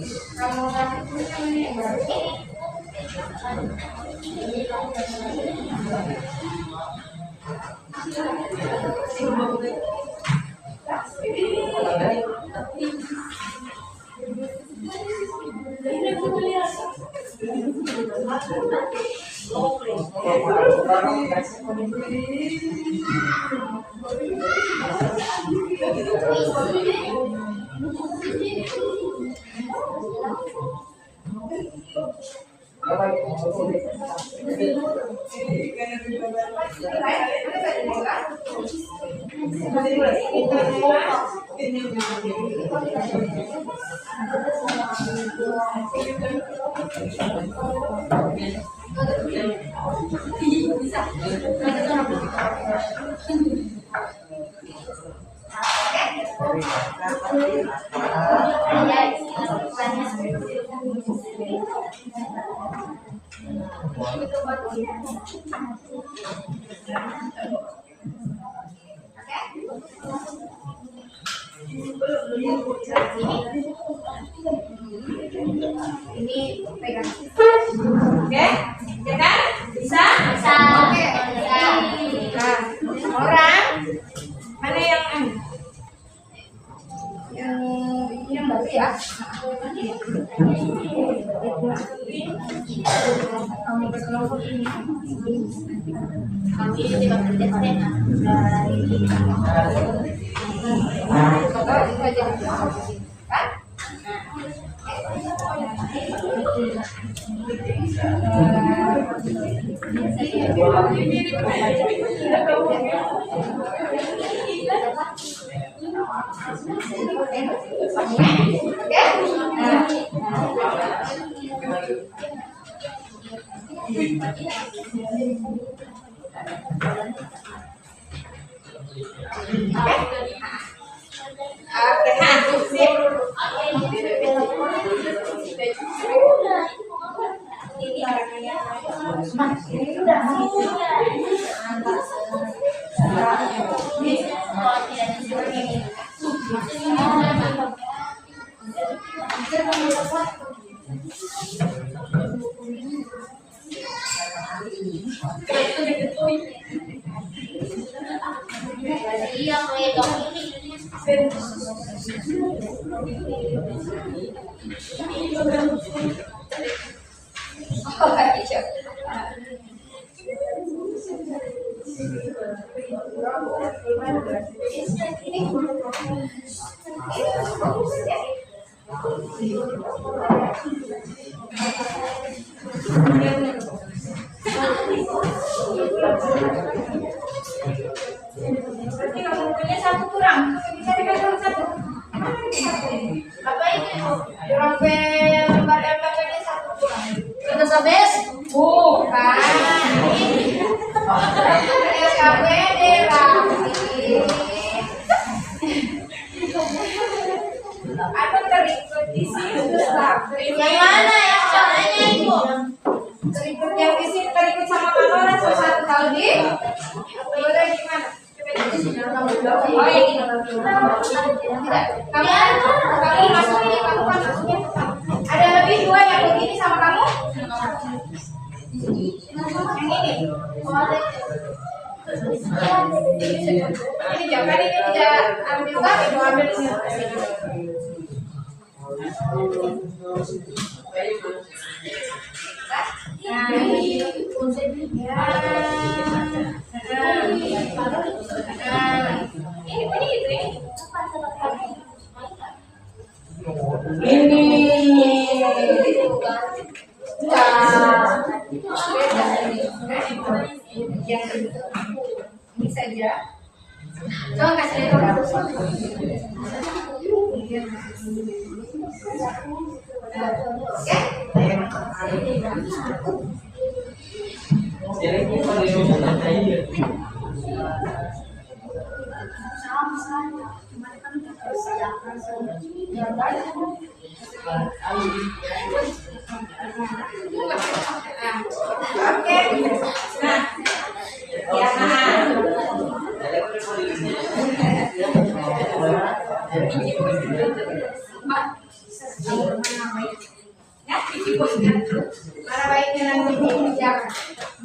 Ini pegang. Oke, ya kan? Bisa? Bisa. Oke. Nah, orang mana yang baru ya? Kami tidak kerja Iya, kayak Berarti kamu punya satu kurang, bisa dikasih satu. apa itu? Kurang lembar LKP-nya satu kurang. Kita sabes? Bukan. LKP Atau terikut di sini Yang mana yang caranya ibu? terikut yang di sini terikut sama Manora satu kali di. Udah gimana? Oh ya gini. Tidak. Kamu masukin, kamu masukin. Ada lebih? Ini jangan ini tidak ambil kan, ibu ambil ini. Nah, ini ini saja. Coba kasih oke. Nah, ya mana baiknya nanti dikerjakan.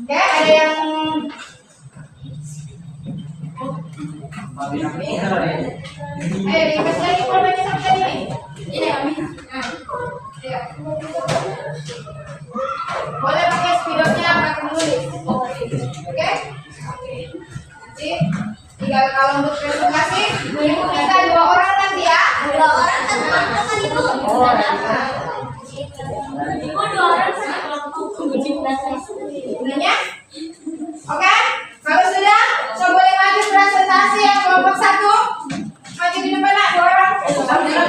Oke, ada yang ayo diikat lagi korbannya sama tadi nih. Ini kami. Nah, ya. Boleh pakai spidolnya pakai menulis. Oke? Nanti tinggal kalau untuk presentasi, ibu kita 2 orang nanti ya. 2 orang kan teman-teman itu. Ibu 2 orang Gunanya? Oke? Kalau sudah, so boleh maju presentasi yang kelompok 1. Maju di depan nak 2 orang. Ayo.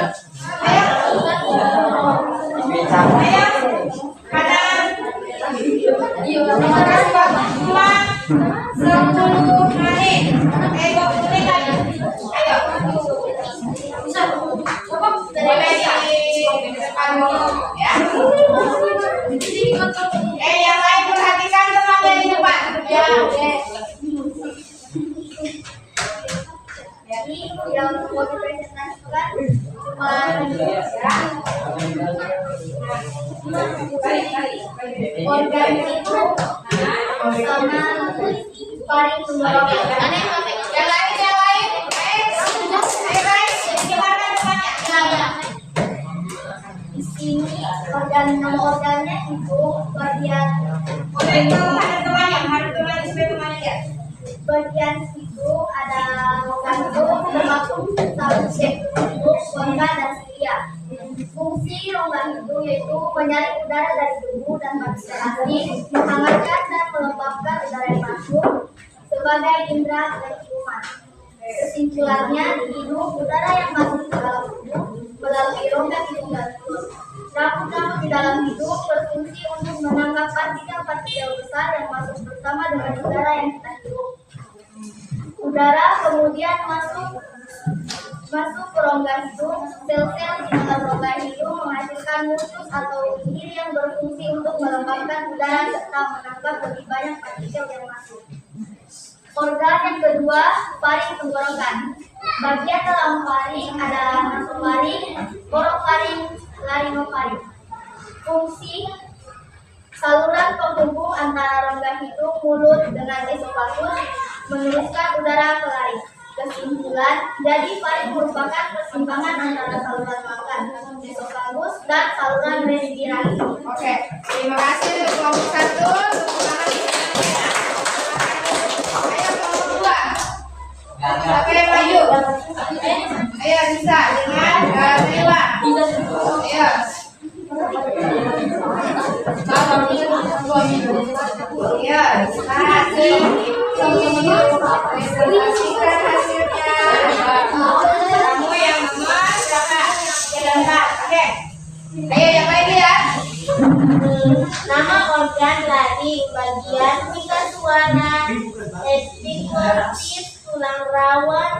Ayo. Kanan. Terima kasih Pak. 10 menit. 20 menit lagi. Ayo. Boleh di depan dulu ya. Yang lain perhatikan teman di depan. Ya. Jadi yang mau dipresentasikan cuma organ itu sama paling tenggorokan. Yang lain. Gimana depannya? Di sini organnya itu bagian bagian situ ada jantung, termasuk rongga dan silia. Fungsi rongga itu yaitu menyaring udara dari tubuh dan partisipasi, menghangatkan dan melembabkan udara yang masuk sebagai indera penciuman. Kesimpulannya, di hidung udara yang masuk ke dalam tubuh melalui rongga hidung dan mulut. Rambut-rambut di dalam hidung berfungsi untuk menangkap partikel-partikel besar yang masuk bersama dengan udara yang kita hirup. Udara kemudian masuk ke rongga hidung. Sel-sel di dalam rongga hidung menghasilkan mucus atau lendir yang berfungsi untuk melembabkan udara serta menangkap lebih banyak partikel yang masuk. Organ yang kedua, faring tenggorokan. Bagian dalam faring adalah nasofaring, orofaring, laryngofaring. Fungsi saluran penghubung antara rongga hidung, mulut dengan esofagus meneruskan udara ke laring. Kesimpulan, jadi faring merupakan persimpangan antara saluran makan, esofagus, dan saluran respirasi. Oke, terima kasih untuk kelompok 1. Tepuk tangan di sana ya. Ayo kelompok 2. Siapa yang maju? Ayo bisa dengan Dewa. Ayo. Iya, kasih. Presentasikan hasilnya. Kamu yang nomor berapa? Oke. Ayo yang lain ya. Nama organ laring, bagian pita suara, epikondris, tulang rawan,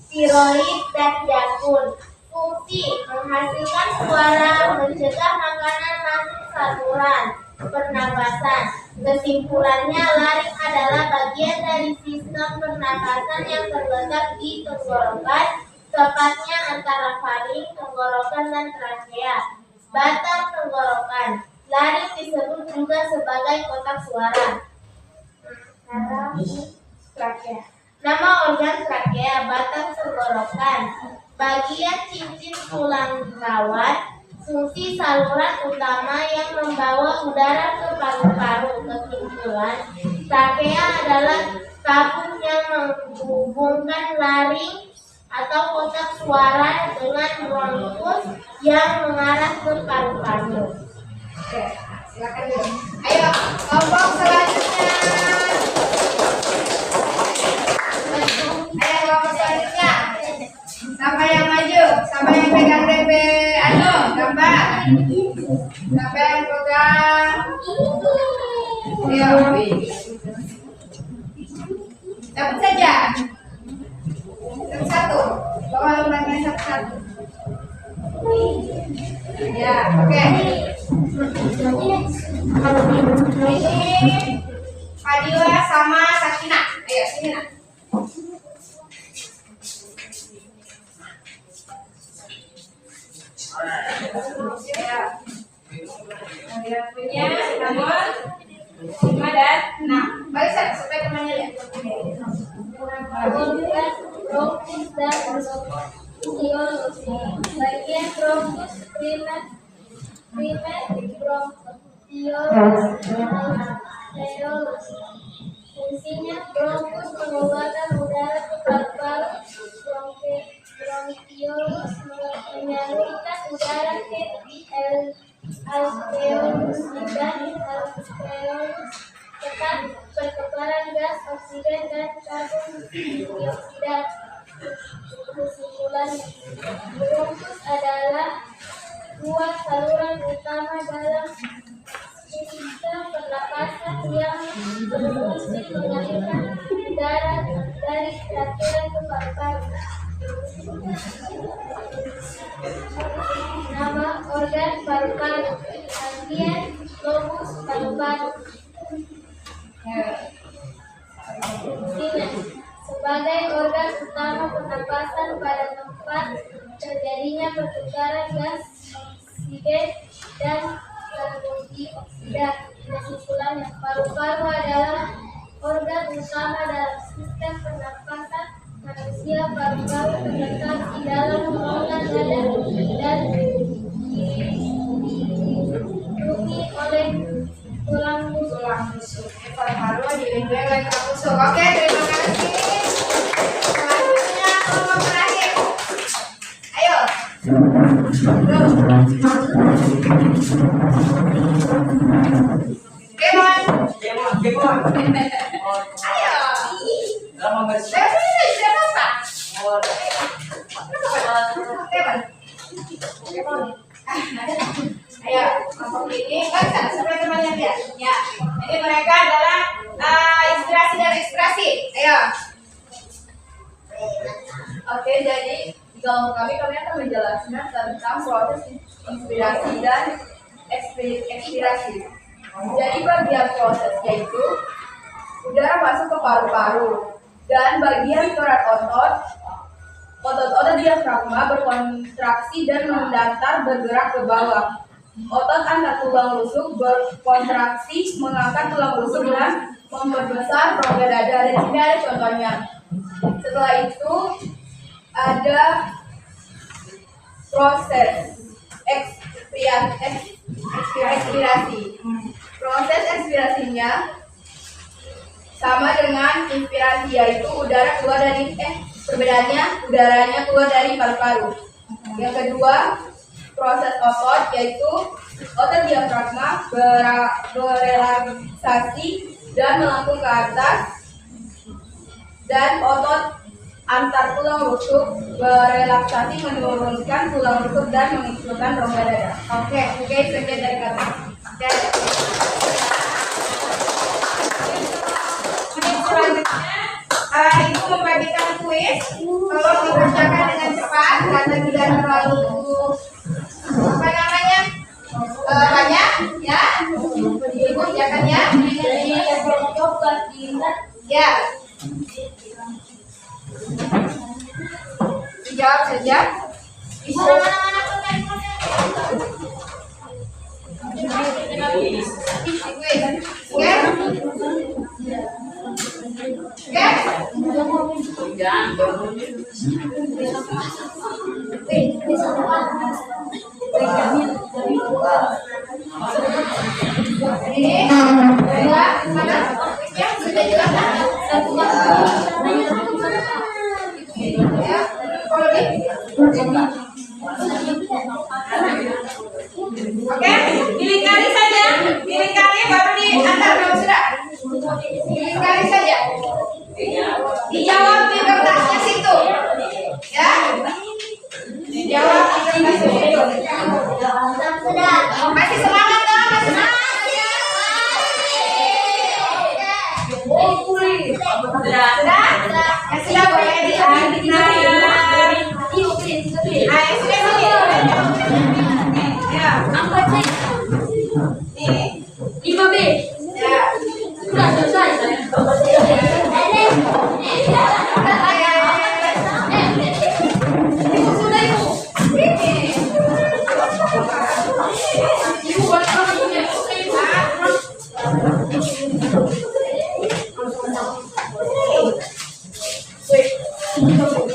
tiroid, dan jakun. Fungsi menghasilkan suara, mencegah makanan masuk saluran pernapasan. Kesimpulannya, laring adalah bagian dari sistem pernapasan yang terletak di tenggorokan, tepatnya antara faring, tenggorokan, dan trakea. Batang tenggorokan. Laring disebut juga sebagai kotak suara. Trakea. Nama organ trakea, batang tenggorokan, bagian cincin tulang rawan, fungsi saluran utama yang membawa udara ke paru-paru. Kesimpulan, trakea adalah tabung yang menghubungkan laring atau kotak suara dengan bronkus yang mengarah ke paru-paru. Oke, silakan dulu. Ayo, kelompok selanjutnya. Ayo kelompok selanjutnya. Siapa yang maju? Siapa yang pegang DP? Gambar. Siapa yang pegang? Ayo. Dapat saja. Satu-satu. Bawa lembarnya satu-satu. Ya, oke. Ini Fadila sama Sakina. Ayo, sini nak. Ya. Kalian punya nomor 5 dan 6. Barisan supaya temannya lihat. Organ bronkus dan bronkiolus. Bagian bronkus primer bronkiolus. Fungsinya bronkus mengeluarkan udara ke paru-paru, bronkiolus menyalurkan udara ke alveolus dan alveolus tetap pertukaran gas oksigen dan karbon dioksida. Kesimpulan, bronkus adalah dua saluran utama dalam sistem pernapasan yang berfungsi mengalirkan udara dari trakea ke paru-paru. Nama organ paru-paru, bagian lobus paru-paru. Fungsinya sebagai organ utama pernapasan pada tempat terjadinya pertukaran gas oksigen dan karbon dioksida. Kesimpulannya, paru-paru adalah organ utama dalam sistem pernapasan manusia. Paru-paru terletak di dalam rongga dada dan dilindungi oleh tulang rusuk. Paru-paru dilindungi oleh tulang rusuk. Oke, terima kasih. Selanjutnya kelompok terakhir. Ayo. Kemon. Ayo. Siapa? Kemon. Ayo, kelompok ini kan sampai temannya dia. Ya. Jadi mereka adalah inspirasi dan ekspresi. Ayo. Oke, jadi di kelompok kami akan menjelaskan tentang proses inspirasi dan ekspirasi. Jadi bagian prosesnya itu udara masuk ke paru-paru dan bagian corak otot diafragma berkontraksi dan mendatar bergerak ke bawah. Otot antar tulang rusuk berkontraksi mengangkat tulang rusuk dan memperbesar rongga dada. Dan ini ada contohnya. Setelah itu ada proses ekspirasi. Proses ekspirasinya sama dengan inspirasi, yaitu udara keluar dari perbedaannya udaranya keluar dari paru-paru. Yang kedua, proses otot, yaitu otot diafragma berelaksasi dan melengkung ke atas, dan otot antar tulang rusuk berelaksasi menurunkan tulang rusuk dan mengecilkan rongga dada. Oke, sekian dari kami. Selanjutnya, Ibu membagikan kuis. Tolong dikerjakan dengan cepat karena tidak terlalu banyak, ya. Ibu kerjakan ya. Ya. Dijawab saja. Ibu. Oke. Ini dua, mana? Ya, sudah jelas kan? Ya, kalau oke, dilingkari saja, dilingkari baru diantar kalau sudah. Dilingkari saja. Dijawab di kertasnya situ, ya. Dijawab di kertasnya situ. Masih semangat dong, masih semangat. Sudah? Ya sudah boleh diantar. Ayo sudah. Ya, Angkat saya. ini. 5B. Ya. Sudah selesai. Ibu sudah ibu. Ibu buat apa punya?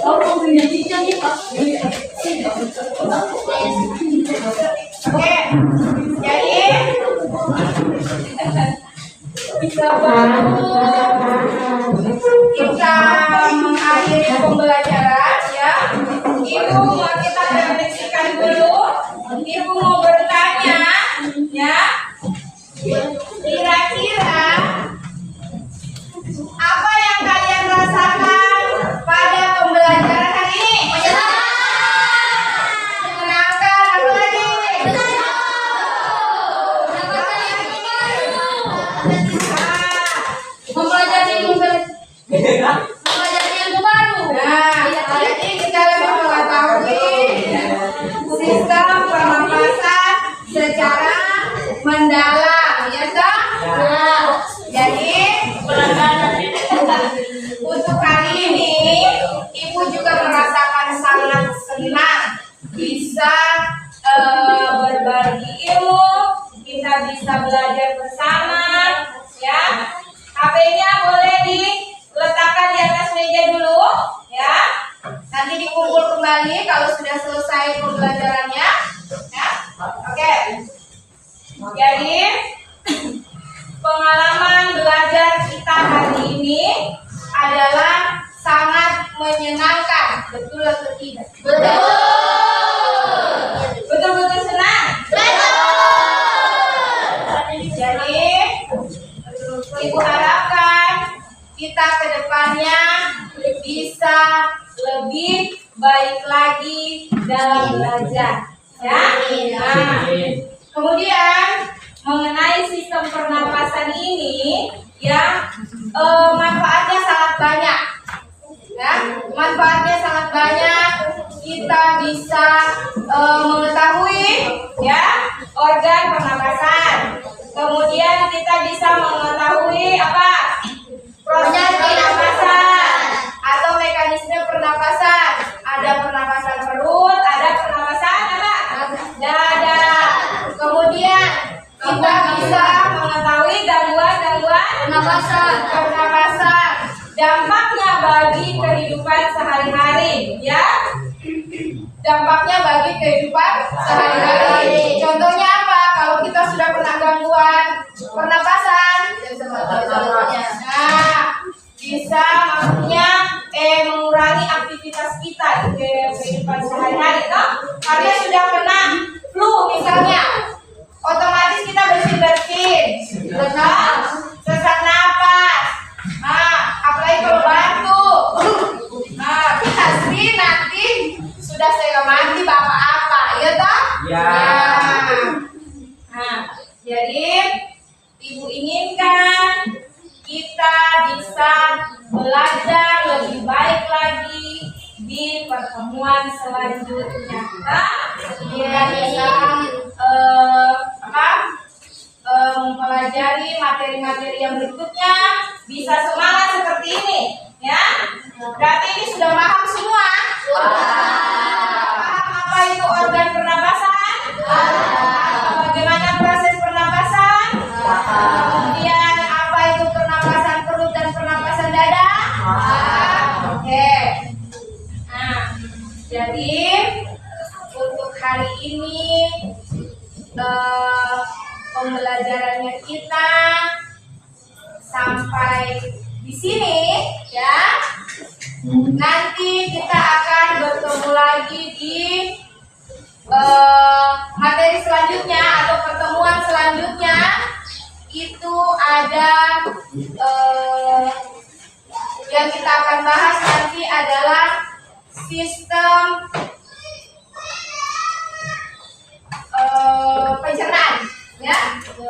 Oh, punya cincin nih Pak. Oke, jadi kita mengakhiri pembelajaran ya. Ibu mau kita refleksikan dulu. Ibu mau bertanya ya. Kira-kira apa yang kalian rasakan pada pembelajaran hari ini? Menyenangkan, apa lagi? Mempelajari ilmu baru. Nah, jadi kita lebih mengetahui sistem pernapasan secara mendalam, ya toh? Jadi untuk kali ini Ibu juga merasakan sangat senang bisa berbagi ilmu, kita bisa belajar bersama, ya. HP-nya boleh diletakkan di atas meja dulu, ya. Nanti dikumpul kembali kalau sudah selesai pembelajarannya, ya. Oke. Jadi pengalaman belajar kita hari ini adalah sangat menyenangkan, betul atau tidak? Betul-betul senang. Jadi Ibu harapkan kita ke depannya bisa lebih baik lagi dalam belajar, ya. Nah, kemudian mengenai sistem pernapasan ini, ya, manfaatnya sangat banyak, ya. Manfaatnya sangat banyak. Kita bisa mengetahui, ya, organ pernapasan. Kemudian kita bisa mengetahui apa? Proses pernapasan atau mekanisme pernapasan. Ada pernapasan perut, ada pernapasan apa? Dada. Kemudian kita bisa mengetahui gangguan-gangguan pernapasan. Dampaknya bagi kehidupan sehari-hari, ya. Dampaknya bagi kehidupan sehari-hari. Contohnya apa? Kalau kita sudah pernah gangguan pernapasan, nah, bisa maksudnya mengurangi aktivitas kita di kehidupan sehari-hari, toh? Karena sudah kena flu misalnya, otomatis kita bersih-bersih, betul? Sesak napas. Nah, apalagi kalau batuk. Nah, pasti nanti sudah saya mati bapak apa, ya toh? Ya. Nah, jadi Ibu inginkan kita bisa belajar lebih baik lagi di pertemuan selanjutnya. Kita bisa mempelajari materi-materi yang berikutnya, bisa semangat seperti ini, ya. Berarti ini sudah paham semua. Paham apa itu organ pernapasan? Bagaimana proses pernapasan? Kemudian apa itu pernapasan perut dan pernapasan dada? Oke. pembelajarannya kita sampai di sini ya. Nanti kita akan bertemu lagi di materi selanjutnya atau pertemuan selanjutnya. Itu ada yang kita akan bahas nanti adalah sistem pencernaan ya.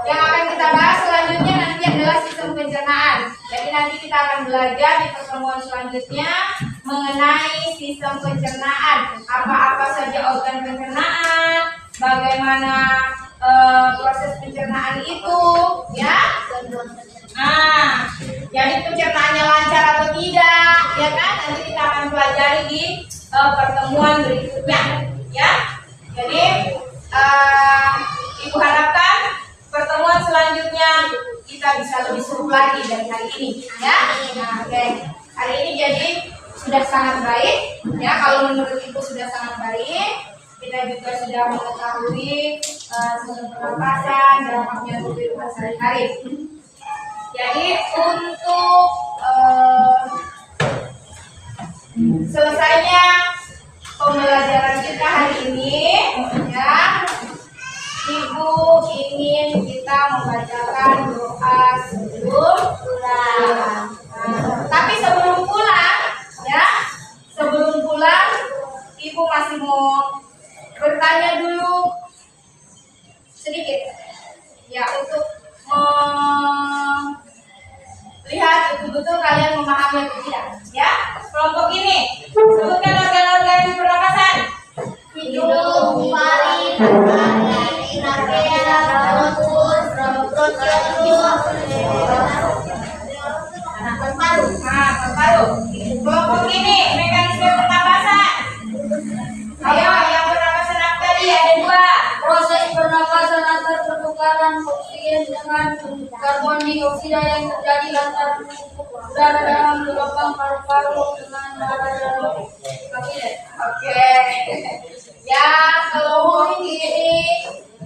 Yang akan kita bahas selanjutnya nanti adalah sistem pencernaan. Jadi nanti kita akan belajar di pertemuan selanjutnya mengenai sistem pencernaan, apa-apa saja organ pencernaan, bagaimana proses pencernaan itu ya. Jadi pencernaannya lancar atau tidak ya kan, nanti kita akan pelajari di pertemuan berikutnya ya. Jadi Ibu harapkan pertemuan selanjutnya kita bisa lebih seru lagi dari hari ini ya. Oke. Hari ini jadi sudah sangat baik ya, kalau menurut Ibu sudah sangat baik. Kita juga sudah mengetahui sistem pernapasan, dampaknya untuk kehidupan sehari-hari. Jadi untuk selesainya pembelajaran kita hari ini ya, Ibu ingin kita membacakan doa sebelum pulang. Tapi sebelum pulang ya, sebelum pulang Ibu masih mau bertanya dulu sedikit ya, untuk lihat betul-betul kalian memahami atau tidak ya. Kelompok ini sebutkan organ-organ pernapasan. Hidung, paru, trachea, bronkus, paru. Kelompok ini mekanisme pernapasan. Ayo, yang pernapasan apa tadi? Ada dua. proses pernapasan antar pertukaran oksigen dengan karbon dioksida yang terjadi lantaran udara dalam lubang paru-paru dengan darah dalam kabinet. Oke. Ya, kelompok ini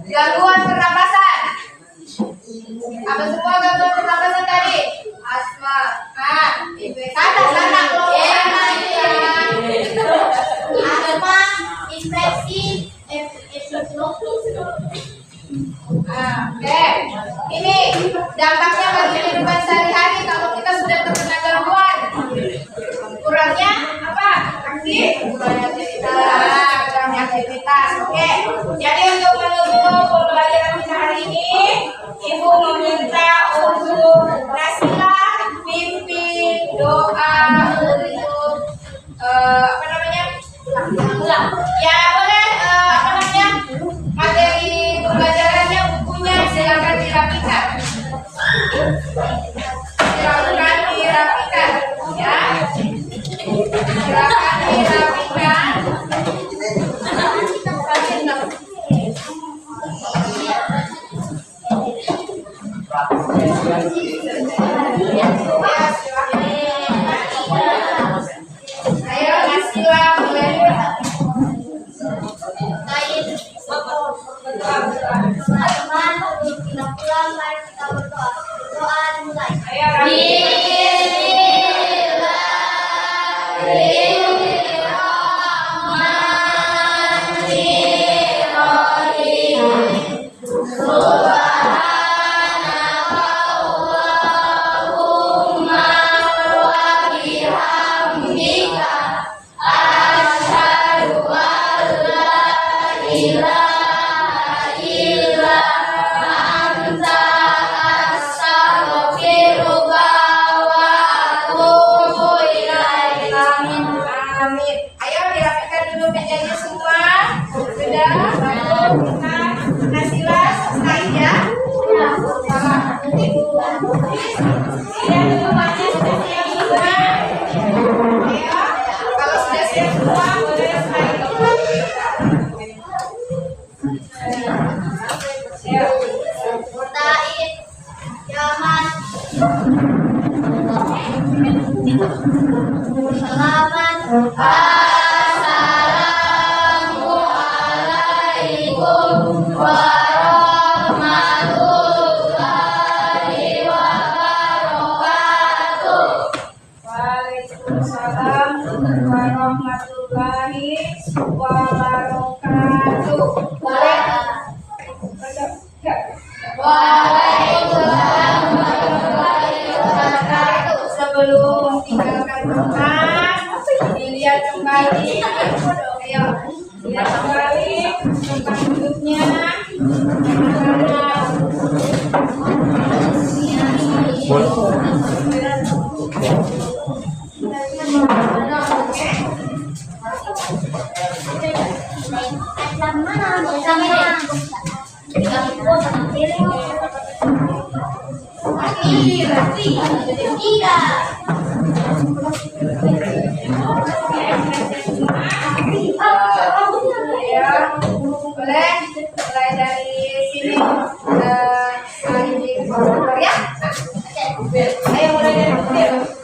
gangguan pernapasan. Apa semua gangguan pernapasan tadi? Asma. Kata sana Asma, infeksi, Oke. Ini dampaknya bagi kehidupan sehari-hari kalau kita sudah terkena gangguan. Kurangnya apa? Kurangnya aktivitas. Oke. Jadi untuk menutup pembelajaran kita hari ini, Ibu meminta untuk Nasilah pimpin doa untuk apa namanya? Ya boleh materi pembelajarannya, bukunya silakan dirapikan. Silakan dirapikan ya. Silakan dirapikan. Ayo Nasilah mulai. Teman-teman, kita pulang, mari kita berdoa. Doa dimulai. Ayo Amin. Ayo dirapikan dulu mejanya semua. Sudah, baru kita Nasilah selesai ya. Lihat dulu banyak sudah siap semua. Ayo, kalau sudah siap semua boleh slide. Murtaid, Yaman, Selamat. Assalamualaikum warahmatullahi Waalaikumsalam warahmatullahi wabarakatuh. Sebelum meninggalkan tempat, dilihat kembali. Ayo, lihat kembali tempat duduknya. Ya, boleh mulai dari sini ini ya. Ayo mulai dari sini.